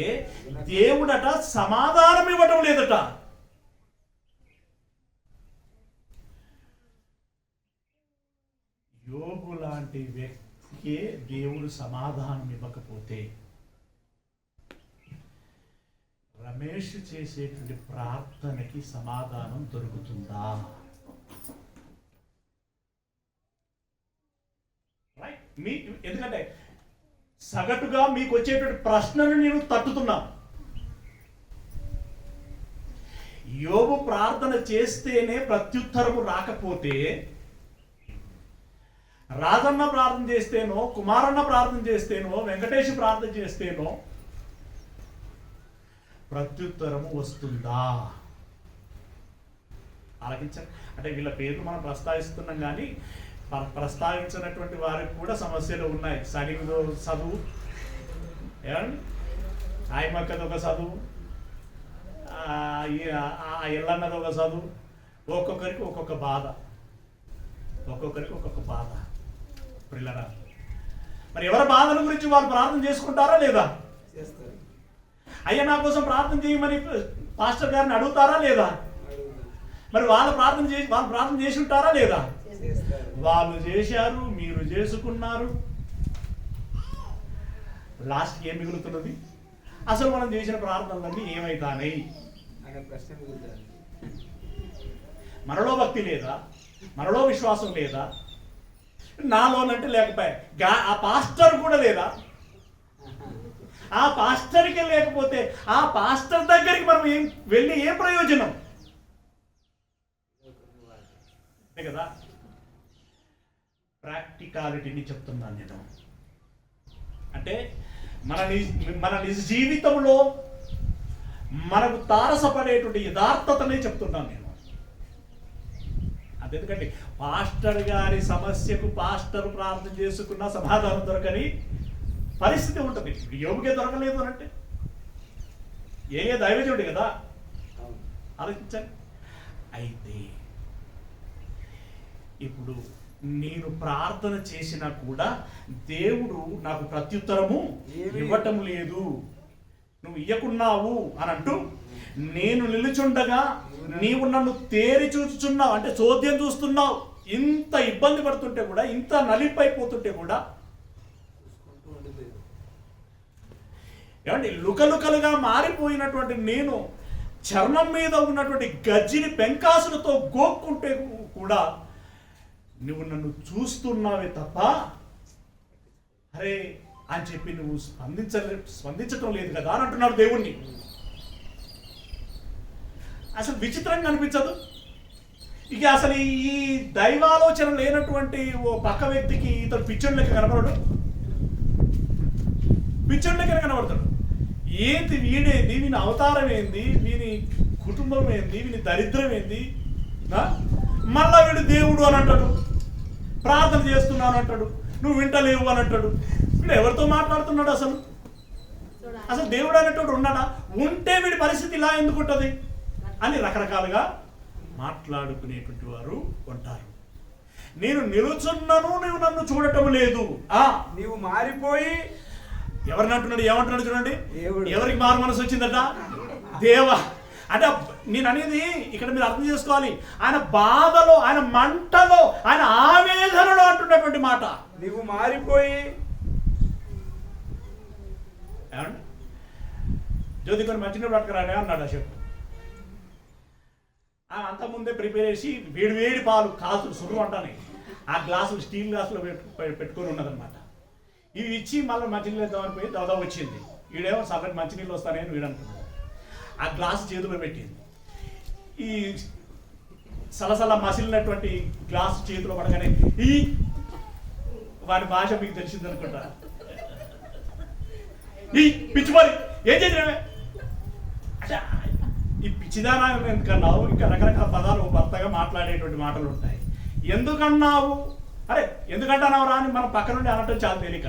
దేవుడట సమాధానం ఇవ్వటం లేదట. యోబు లాంటి వ్యక్తికే దేవుడు సమాధానం ఇవ్వకపోతే రమేష్ చేసేటువంటి ప్రార్థనకి సమాధానం దొరుకుతుందా? ఎందుకంటే సగటుగా మీకు వచ్చేటువంటి ప్రశ్నను నేను తట్టుతున్నా. యోబు ప్రార్థన చేస్తేనే ప్రత్యుత్తరము రాకపోతే, రాజన్న ప్రార్థన చేస్తేనో, కుమారన్న ప్రార్థన చేస్తేనో, వెంకటేష్ ప్రార్థన చేస్తేనో ప్రత్యుత్తరము వస్తుందా? ఆలకించండి. అంటే వీళ్ళ పేర్లు మనం ప్రస్తావిస్తున్నాం, కానీ ప్రస్తావించినటువంటి వారికి కూడా సమస్యలు ఉన్నాయి. సరిగ్గా చదువు, ఏమండి, ఆయమక్కది ఒక చదువు, ఎల్లన్నది ఒక చదువు, ఒక్కొక్కరికి ఒక్కొక్క బాధ, ఒక్కొక్కరికి ఒక్కొక్క బాధ. పిల్లరా, మరి ఎవరి బాధల గురించి వాళ్ళు ప్రార్థన చేసుకుంటారా లేదా? అయ్యా నా కోసం ప్రార్థన చేయమని పాస్టర్ గారిని అడుగుతారా లేదా? మరి వాళ్ళు ప్రార్థన చేసి ఉంటారా లేదా? వాళ్ళు చేశారు, మీరు చేసుకున్నారు. లాస్ట్కి ఏం మిగులుతున్నది? అసలు మనం చేసిన ప్రార్థనలన్నీ ఏమైతానై? మనలో భక్తి లేదా? మనలో విశ్వాసం లేదా? నాలోనంటే లేకపోయా, ఆ పాస్టర్ కూడా లేదా? ఆ పాస్టర్కి లేకపోతే ఆ పాస్టర్ దగ్గరికి మనం వెళ్ళి ఏ ప్రయోజనం? కదా, ప్రాక్టికాలిటీని చెప్తున్నాను నేను. అంటే మన నిజ జీవితంలో మనకు తారసపడేటువంటి యథార్థతనే చెప్తున్నాను నేను. అంతెందుకంటే పాస్టర్ గారి సమస్యకు పాస్టర్ ప్రార్థన చేసుకున్న సమాధానం దొరకని పరిస్థితి ఉంటుంది. యోబుకే దొరకలేదు అంటే ఏ దైవజుడు కదా, ఆలోచించండి. అయితే ఇప్పుడు నేను ప్రార్థన చేసినా కూడా దేవుడు నాకు ప్రత్యుత్తరము ఇవ్వటం లేదు, నువ్వు ఇయ్యకున్నావు అని అంటూ, నేను నిలుచుండగా నీవు నన్ను తేరి చూస్తున్నావు, అంటే చోద్యం చూస్తున్నావు. ఇంత ఇబ్బంది పడుతుంటే కూడా, ఇంత నలిపైపోతుంటే కూడా, ఏమంటే లుకలుకలుగా మారిపోయినటువంటి నేను చర్మం మీద ఉన్నటువంటి గజ్జిని పెంకాసులతో గోక్కుంటే కూడా నువ్వు నన్ను చూస్తున్నావే తప్ప అరే అని చెప్పి నువ్వు స్పందించటం లేదు కదా అని అంటున్నాడు దేవుణ్ణి. అసలు విచిత్రంగా అనిపించదు? ఇక అసలు ఈ దైవాలోచన లేనటువంటి ఓ పక్క వ్యక్తికి ఇతడు పిచ్చోడి లెక్క కనబడడు, పిచ్చోడి లెక్క కనబడతాడు. ఏంటి వీడేంది, వీని అవతారం ఏంది, వీని కుటుంబం ఏంది, వీని దరిద్రం ఏంది, మళ్ళా వీడు దేవుడు అని అంటాడు, ప్రార్థన చేస్తున్నాను అంటాడు, నువ్వు వింటలేవు అని అంటాడు. వీడు ఎవరితో మాట్లాడుతున్నాడు? అసలు దేవుడు అనేటోడు ఉన్నాడా? ఉంటే వీడి పరిస్థితి ఇలా ఎందుకు ఉంటుంది అని రకరకాలుగా మాట్లాడుకునేటువంటి వారు ఉంటారు. నేను నిలుచున్నాను, నువ్వు నన్ను చూడటం లేదు, నీవు మారిపోయి, ఎవరిని అంటున్నాడు? ఏమంటున్నాడు చూడండి. ఎవరికి మారు మనసు వచ్చిందట? దేవా. అంటే నేను అనేది ఇక్కడ మీరు అర్థం చేసుకోవాలి, ఆయన బాధలో, ఆయన మంటలో, ఆయన ఆవేదనలో అంటున్నటువంటి మాట. నీవు మారిపోయి, ఏమండి జ్యోతికొని మంచిగా పట్టుకురానే అన్నాడు అశోక్. అంత ముందే ప్రిపేర్ చేసి వేడి పాలు కాసులు సురువు అంటానే ఆ గ్లాసులు స్టీల్ గ్లాసులో పెట్టుకొని ఉన్నదన్నమాట. ఇవి ఇచ్చి మళ్ళీ మంచిగా వేద్దామని పోయి దాదాపు వచ్చింది. వీడేమో సగటు మంచినీళ్ళు వస్తానని వీడు అనుకున్నాడు. ఆ గ్లాస్ చేతిలో పెట్టింది. ఈ సలసల మసిలినటువంటి గ్లాస్ చేతిలో పడగానే ఈ వాడి భాష మీకు తెలిసింది అనుకుంటా. ఈ పిచ్చి మరి ఏం చేసినావే అంటే ఈ పిచ్చిదానా ఎందుకన్నావు, ఇంకా రకరకాల పదాలు భర్తగా మాట్లాడేటువంటి మాటలు ఉంటాయి. ఎందుకన్నావు, అరే ఎందుకంటున్నావు రా అని మనం పక్క నుండి అనటం చాలా తేలిక.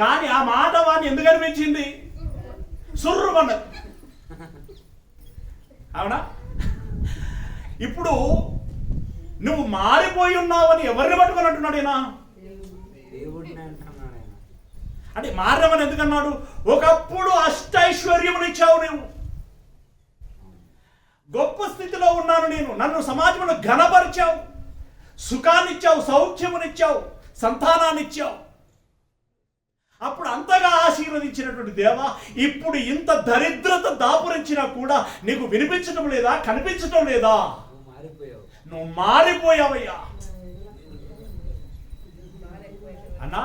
కానీ ఆ మాట వాడిని ఎందుకు అనిపించింది, సుర్రుమన్నది. అవునా? ఇప్పుడు నువ్వు మారిపోయి ఉన్నావని ఎవరిని పట్టుకొని అంటున్నాడు ఈయన? అంటే మారమని ఎందుకన్నాడు? ఒకప్పుడు అష్టైశ్వర్యమునిచ్చావు నువ్వు, గొప్ప స్థితిలో ఉన్నాను నేను, నన్ను సమాజంలో ఘనపరిచావు, సుఖాన్నిచ్చావు, సౌఖ్యమునిచ్చావు, సంతానాన్నిచ్చావు. అప్పుడు అంతగా ఆశీర్వదించినటువంటి దేవా, ఇప్పుడు ఇంత దరిద్రత దాపురించినా కూడా నీకు వినిపించడం లేదా, కనిపించడం లేదా? నువ్వు మారిపోయావయ్యా అన్నా.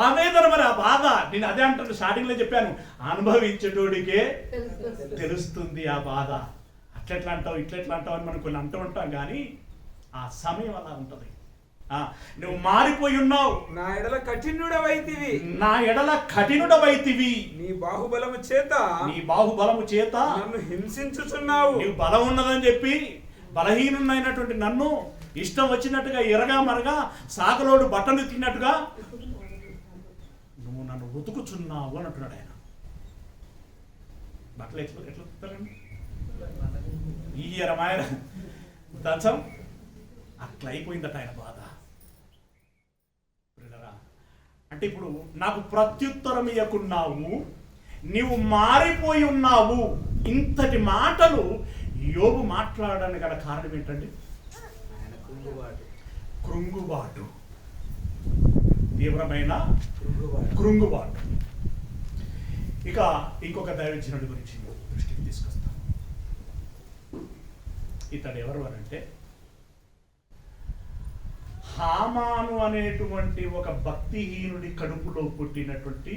ఆవేదన మరి ఆ బాధ. నేను అదే అంటాను, స్టార్టింగ్ లో చెప్పాను, అనుభవించేటోడికే తెలుస్తుంది ఆ బాధ. అట్లెట్లా అంటావు ఇట్లెట్లా అంటావు అని మనం కొన్ని అంటూ ఉంటాం, కానీ ఆ సమయం అలా ఉంటది. నువ్వు మారిపోయి ఉన్నావు. నా ఎడల కఠినుడవైతివి, నా ఎడల కఠినుడవైతివి, నీ బాహుబలము చేత, నీ బాహుబలము చేత నన్ను హింసించుచున్నావు. నీవు బలం ఉన్నదని చెప్పి బలహీనున్నైనటువంటి నన్ను ఇష్టం వచ్చినట్టుగా ఎరగా మరగా సాగలోడు బట్టలు తిన్నట్టుగా నువ్వు నన్ను ఉతుకుచున్నావు అని అంటున్నాడు ఆయన. బట్టలు ఎట్లా ఎట్లా ఉతుకుతారండి? ఈ రమాయణ దంచం అట్లా అయిపోయిందట ఆయన బాధ. అంటే ఇప్పుడు నాకు ప్రత్యుత్తరం ఇయ్యకున్నావు, నీవు మారిపోయి ఉన్నావు. ఇంతటి మాటలు యోబు మాట్లాడడానికి గల కారణం ఏంటండి? కృంగుబాటు, తీవ్రమైన కృంగుబాటు. ఇక ఇంకొక దైవజనుడి గురించి దృష్టికి తీసుకొస్తాం. ఇతడు ఎవరు అనంటే హామాను అనేటువంటి ఒక భక్తిహీనుడి కడుపులో పుట్టినటువంటి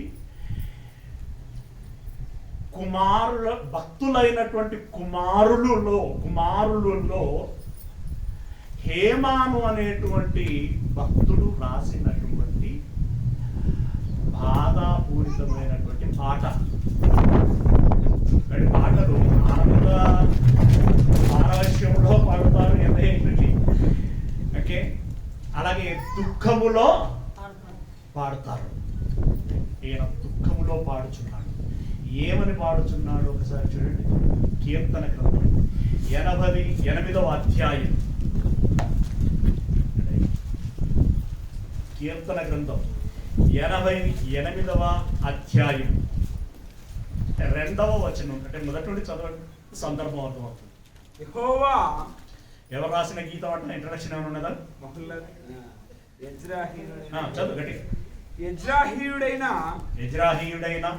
కుమారుల భక్తులైనటువంటి కుమారులలో హేమాను అనేటువంటి భక్తుడు రాసినటువంటి బాధాపూరితమైనటువంటి పాట. పాటలు ఆనంద పారవశ్యంలో పాడుతారు ఎంతేంటి, ఓకే, అలాగే దుఃఖములో పాడుతారు. ఈయన దుఃఖములో పాడుచున్నాడు. ఏమని పాడుచున్నాడు ఒకసారి చూడండి. కీర్తన గ్రంథం 88వ అధ్యాయం, కీర్తన గ్రంథం 88వ అధ్యాయం 2వ వచనం. అంటే మొదటి నుండి చదవండి, సందర్భం అర్థమవుతుంది. యెహోవా ఎవరు రాసిన గీతం అంటే ఇంట్రడక్షన్ ఏమైనా ఉన్నదా? చదువు గట్టి. యజ్రాహీయుడైన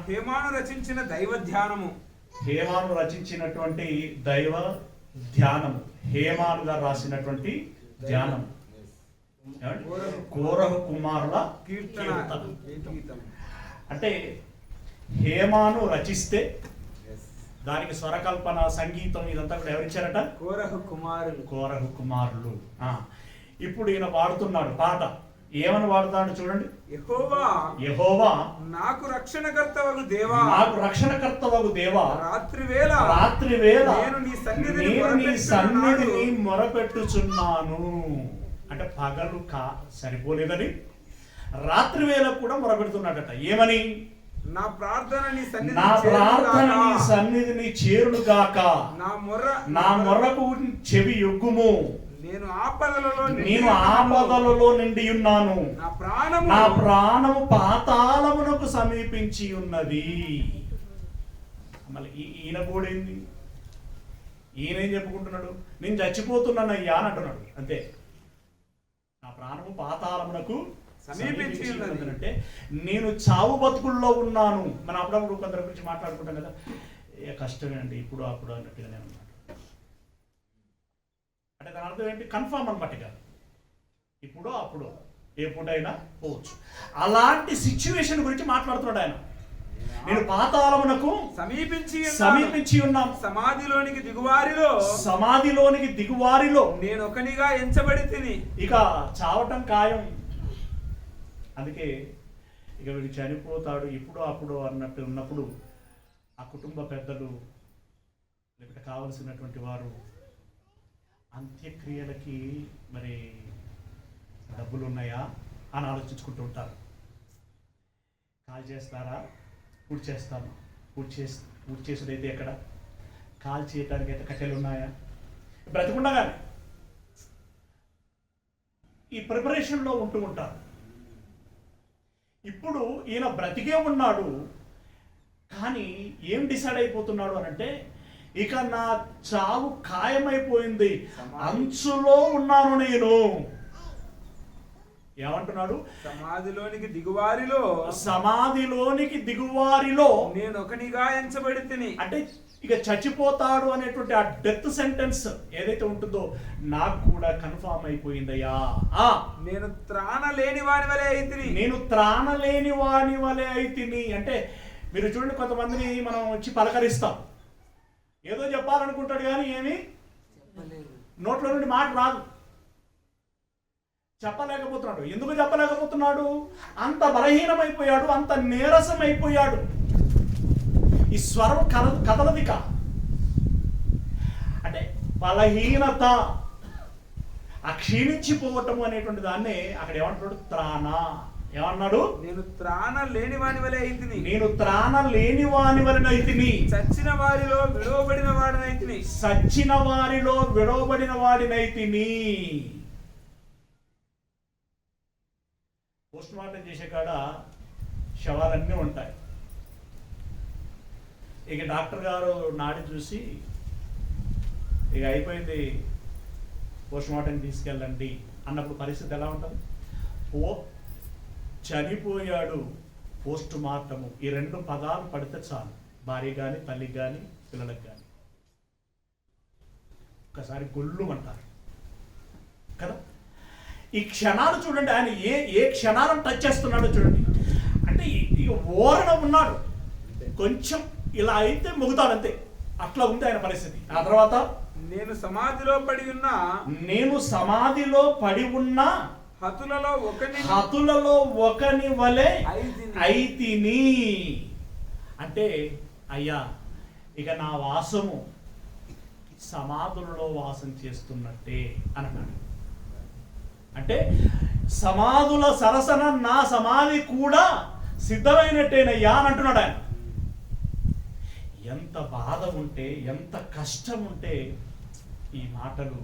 హేమాను రచించిన దైవ ధ్యానము. హేమాను రచించినటువంటి దైవ ధ్యానము, హేమాను గారు రాసినటువంటి ధ్యానము. కోరహు కుమారుల కీర్తన. అంటే హేమాను రచిస్తే దానికి స్వరకల్పన, సంగీతం ఇదంతా కూడా ఎవరిచ్చారట? కోరహు కుమారులు. ఇప్పుడు ఈయన పాడుతున్నాడు పాట. ఏమని వాడుతాడు చూడండి. యెహోవా నాకు రక్షణకర్తవగు దేవా, నాకు రక్షణకర్తవగు దేవా, రాత్రివేళ నేను నీ సన్నిధిని మొరపెట్టుచున్నాను. అంటే పగలు సరిపోలేదని రాత్రి వేళ కూడా మొరపెడుతున్నాడట. ఏమని? నా ప్రార్థన నీ సన్నిధిని చేరుగాక, నా మొర్రకు చెవి యొగ్గుము. నేను ఆపదలలో నిండి ఉన్నాను, నా ప్రాణము పాతాళమునకు సమీపించి ఉన్నది. మళ్ళీ ఈయన కూడా ఏంది? ఈయనేం చెప్పుకుంటున్నాడు? నేను చచ్చిపోతున్నానయ్యా అని అంటున్నాడు. అంతే. నా ప్రాణము పాతాళమునకు సమీపించి అంటే నేను చావు బతుకుల్లో ఉన్నాను. మనం అప్పుడప్పుడు కొందరి గురించి మాట్లాడుకుంటాం కదా, కష్టమే అండి ఇప్పుడు అప్పుడు అన్నట్టుగా నేను అన్నమాట. అంటే దాని అర్థం ఏంటి? కన్ఫర్మ్ అనమాట. ఇప్పుడు అప్పుడు ఏ పూటైనా పోవచ్చు. అలాంటి సిచ్యువేషన్ గురించి మాట్లాడుతున్నాడు ఆయన. నేను పాతాళమునకు సమీపించి ఉన్నాం, సమాధిలోనికి దిగువారిలో నేను ఒకనిగా ఎంచబడి తిని. ఇక చావటం ఖాయం. అందుకే ఇక వీడు చనిపోతాడు ఇప్పుడు అప్పుడు అన్నట్టు ఉన్నప్పుడు ఆ కుటుంబ పెద్దలు లేకపోతే కావలసినటువంటి వారు అంత్యక్రియలకి మరి డబ్బులు ఉన్నాయా అని ఆలోచించుకుంటూ ఉంటారు. కాల్ చేస్తారా? పూర్తి చేస్తాను. పూర్తి చేసుడైతే ఎక్కడ? కాల్ చేయడానికి అయితే కట్టెలు ఉన్నాయా? బ్రతికుండగానే ఈ ప్రిపరేషన్లో ఉంటూ ఉంటారు. ఇప్పుడు ఈయన బ్రతికే ఉన్నాడు, కానీ ఏం డిసైడ్ అయిపోతున్నాడు అనంటే ఇక నా చావు ఖాయమైపోయింది, అంచులో ఉన్నాను నేను. ఏమంటున్నాడు? సమాధిలోనికి దిగువారిలో నేను ఒకనిగా ఎంచబడి తిని. అంటే ఇక చచ్చిపోతాడు అనేటువంటి ఆ డెత్ సెంటెన్స్ ఏదైతే ఉంటుందో నాకు కూడా కన్ఫర్మ్ అయిపోయిందయ్యా. నేను త్రాణ లేని వాని వలె అయితిని. అంటే మీరు చూడండి, కొంతమందిని మనం వచ్చి పలకరిస్తాం, ఏదో చెప్పాలనుకుంటాడు కానీ ఏమి నోట్లో నుండి మాట రాదు, చెప్పలేకపోతున్నాడు. ఎందుకు చెప్పలేకపోతున్నాడు? అంత బలహీనమైపోయాడు, అంత నీరసమైపోయాడు. ఈ స్వరం కదలదిక. అంటే బలహీనత, ఆ క్షీణించిపోవటం అనేటువంటి దాన్నే అక్కడ ఏమంటున్నాడు? త్రాణ. ఏమన్నాడు? నేను త్రాణ లేని వాని వలె అయితిని. చచ్చిన వారిలో విడవబడిన వాడినైతిని. పోస్ట్ మార్టం చేసే కాడ శవాలన్నీ ఉంటాయి. ఇక డాక్టర్ గారు నాడి చూసి ఇక అయిపోయింది, పోస్ట్ మార్టం తీసుకెళ్ళండి అన్నప్పుడు పరిస్థితి ఎలా ఉంటుంది? చనిపోయాడు, పోస్ట్ మార్టము, ఈ రెండు పదాలు పడితే చాలు, భార్య కానీ తల్లికి కానీ పిల్లలకు కానీ ఒకసారి గొల్లు అంటారు కదా. ఈ క్షణాలు చూడండి, ఆయన ఏ క్షణాలను టచ్ చేస్తున్నాడో చూడండి. అంటే ఇక ఓరణ ఉన్నాడు, కొంచెం ఇలా అయితే ముగుతాడు అంతే, అట్లా ఉంది ఆయన పరిస్థితి. ఆ తర్వాత నేను సమాధిలో పడి ఉన్న హతులలో ఒకని వలె అయితిని. అంటే అయ్యా ఇక నా వాసము సమాధులలో వాసం చేస్తున్నట్టే అన్నాడు. అంటే సమాధుల సరసన నా సమాధి కూడా సిద్ధమైనట్టేనయ్యా అని అంటున్నాడు ఆయన. ఎంత బాధ ఉంటే, ఎంత కష్టం ఉంటే ఈ మాటలు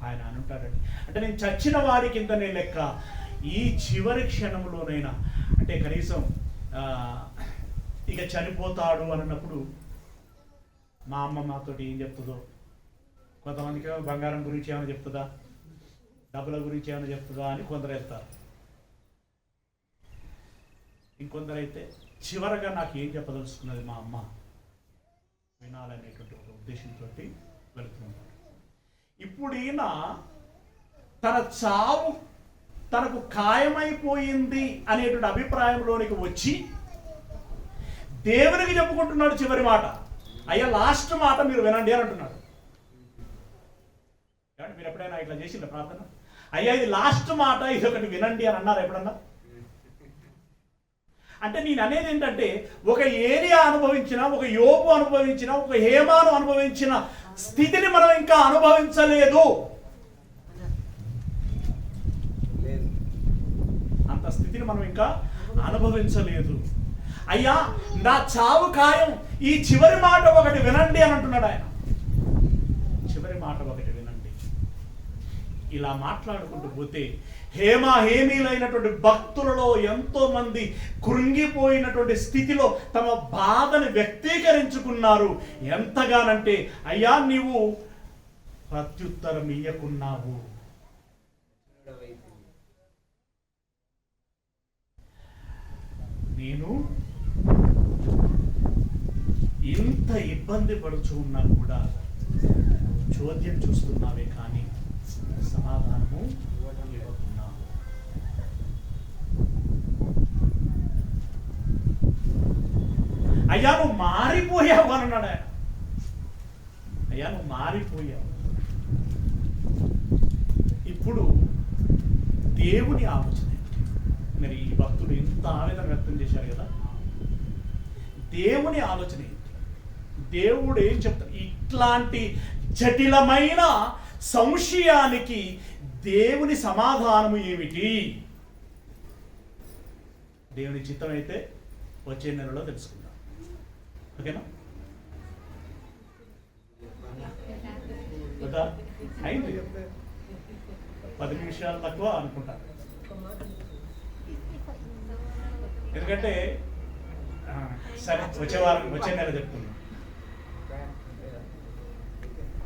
ఆయన అంటాడండి. అంటే నేను చచ్చిన వారి కిందనే లెక్క, ఈ చివరి క్షణంలోనైనా అంటే కనీసం ఇక చనిపోతాడు అన్నప్పుడు మా అమ్మ మాతోటి ఏం చెప్తుందో, కొంతమందికి బంగారం గురించి ఏమైనా చెప్తుందా, డబ్బుల గురించి ఏమైనా చెప్తుందా అని కొందరు వెళ్తారు. ఇంకొందరైతే చివరగా నాకు ఏం చెప్పదలుచుకున్నది మా అమ్మ వినాలనేటువంటి ఒక ఉద్దేశంతో వెళుతున్నారు. ఇప్పుడు ఈయన తన చావు తనకు ఖాయమైపోయింది అనేటువంటి అభిప్రాయంలోనికి వచ్చి దేవునికి చెప్పుకుంటున్నాడు చివరి మాట. అయ్యా లాస్ట్ మాట మీరు వినండి అని అంటున్నాడు. మీరు ఎప్పుడైనా ఇట్లా చేసిండ్రా ప్రార్థన? అయ్యా ఇది లాస్ట్ మాట, ఇది ఒకటి వినండి అని అన్నారు ఎప్పుడన్నా? అంటే నేను అనేది ఏంటంటే, ఒక ఏరియా అనుభవించిన, ఒక యోబు అనుభవించిన, ఒక హేమాను అనుభవించిన స్థితిని మనం ఇంకా అనుభవించలేదు. అంత స్థితిని మనం ఇంకా అనుభవించలేదు. అయ్యా నా చావు ఖాయం, ఈ చివరి మాట ఒకటి వినండి అని అంటున్నాడు ఆయన. చివరి మాట ఒకటి వినండి. ఇలా మాట్లాడుకుంటూ పోతే హేమీలైనటువంటి భక్తులలో ఎంతో మంది కృంగిపోయినటువంటి స్థితిలో తమ బాధను వ్యక్తీకరించుకున్నారు. ఎంతగానంటే, అయ్యా నీవు ప్రత్యుత్తరం ఇయ్యకున్నావు, నేను ఇంత ఇబ్బంది పడుచు ఉన్నా కూడా చోద్యం చూస్తున్నావే కానీ సమాధానము ఇవ్వకున్నావు. అయ్యా నువ్వు మారిపోయావు అని అన్నాడు ఆయన. అయ్యా నువ్వు మారిపోయావు. ఇప్పుడు దేవుని ఆలోచన ఏంటి? మరి ఈ భక్తుడు ఇంత ఆవేదన వ్యక్తం చేశారు కదా, దేవుని ఆలోచన ఏంటి? దేవుడు ఏం చెప్తాడు? ఇట్లాంటి జటిలమైన సంశయానికి దేవుని సమాధానము ఏమిటి? దేవుని చిత్తం అయితే వచ్చే నెలలో తెలుసుకుందాం. ఓకేనా? ఓకే, అయింది. 10 నిమిషాలు తక్కువ అనుకుంటాను. ఎందుకంటే సరే వచ్చే నెల చెప్తున్నాను.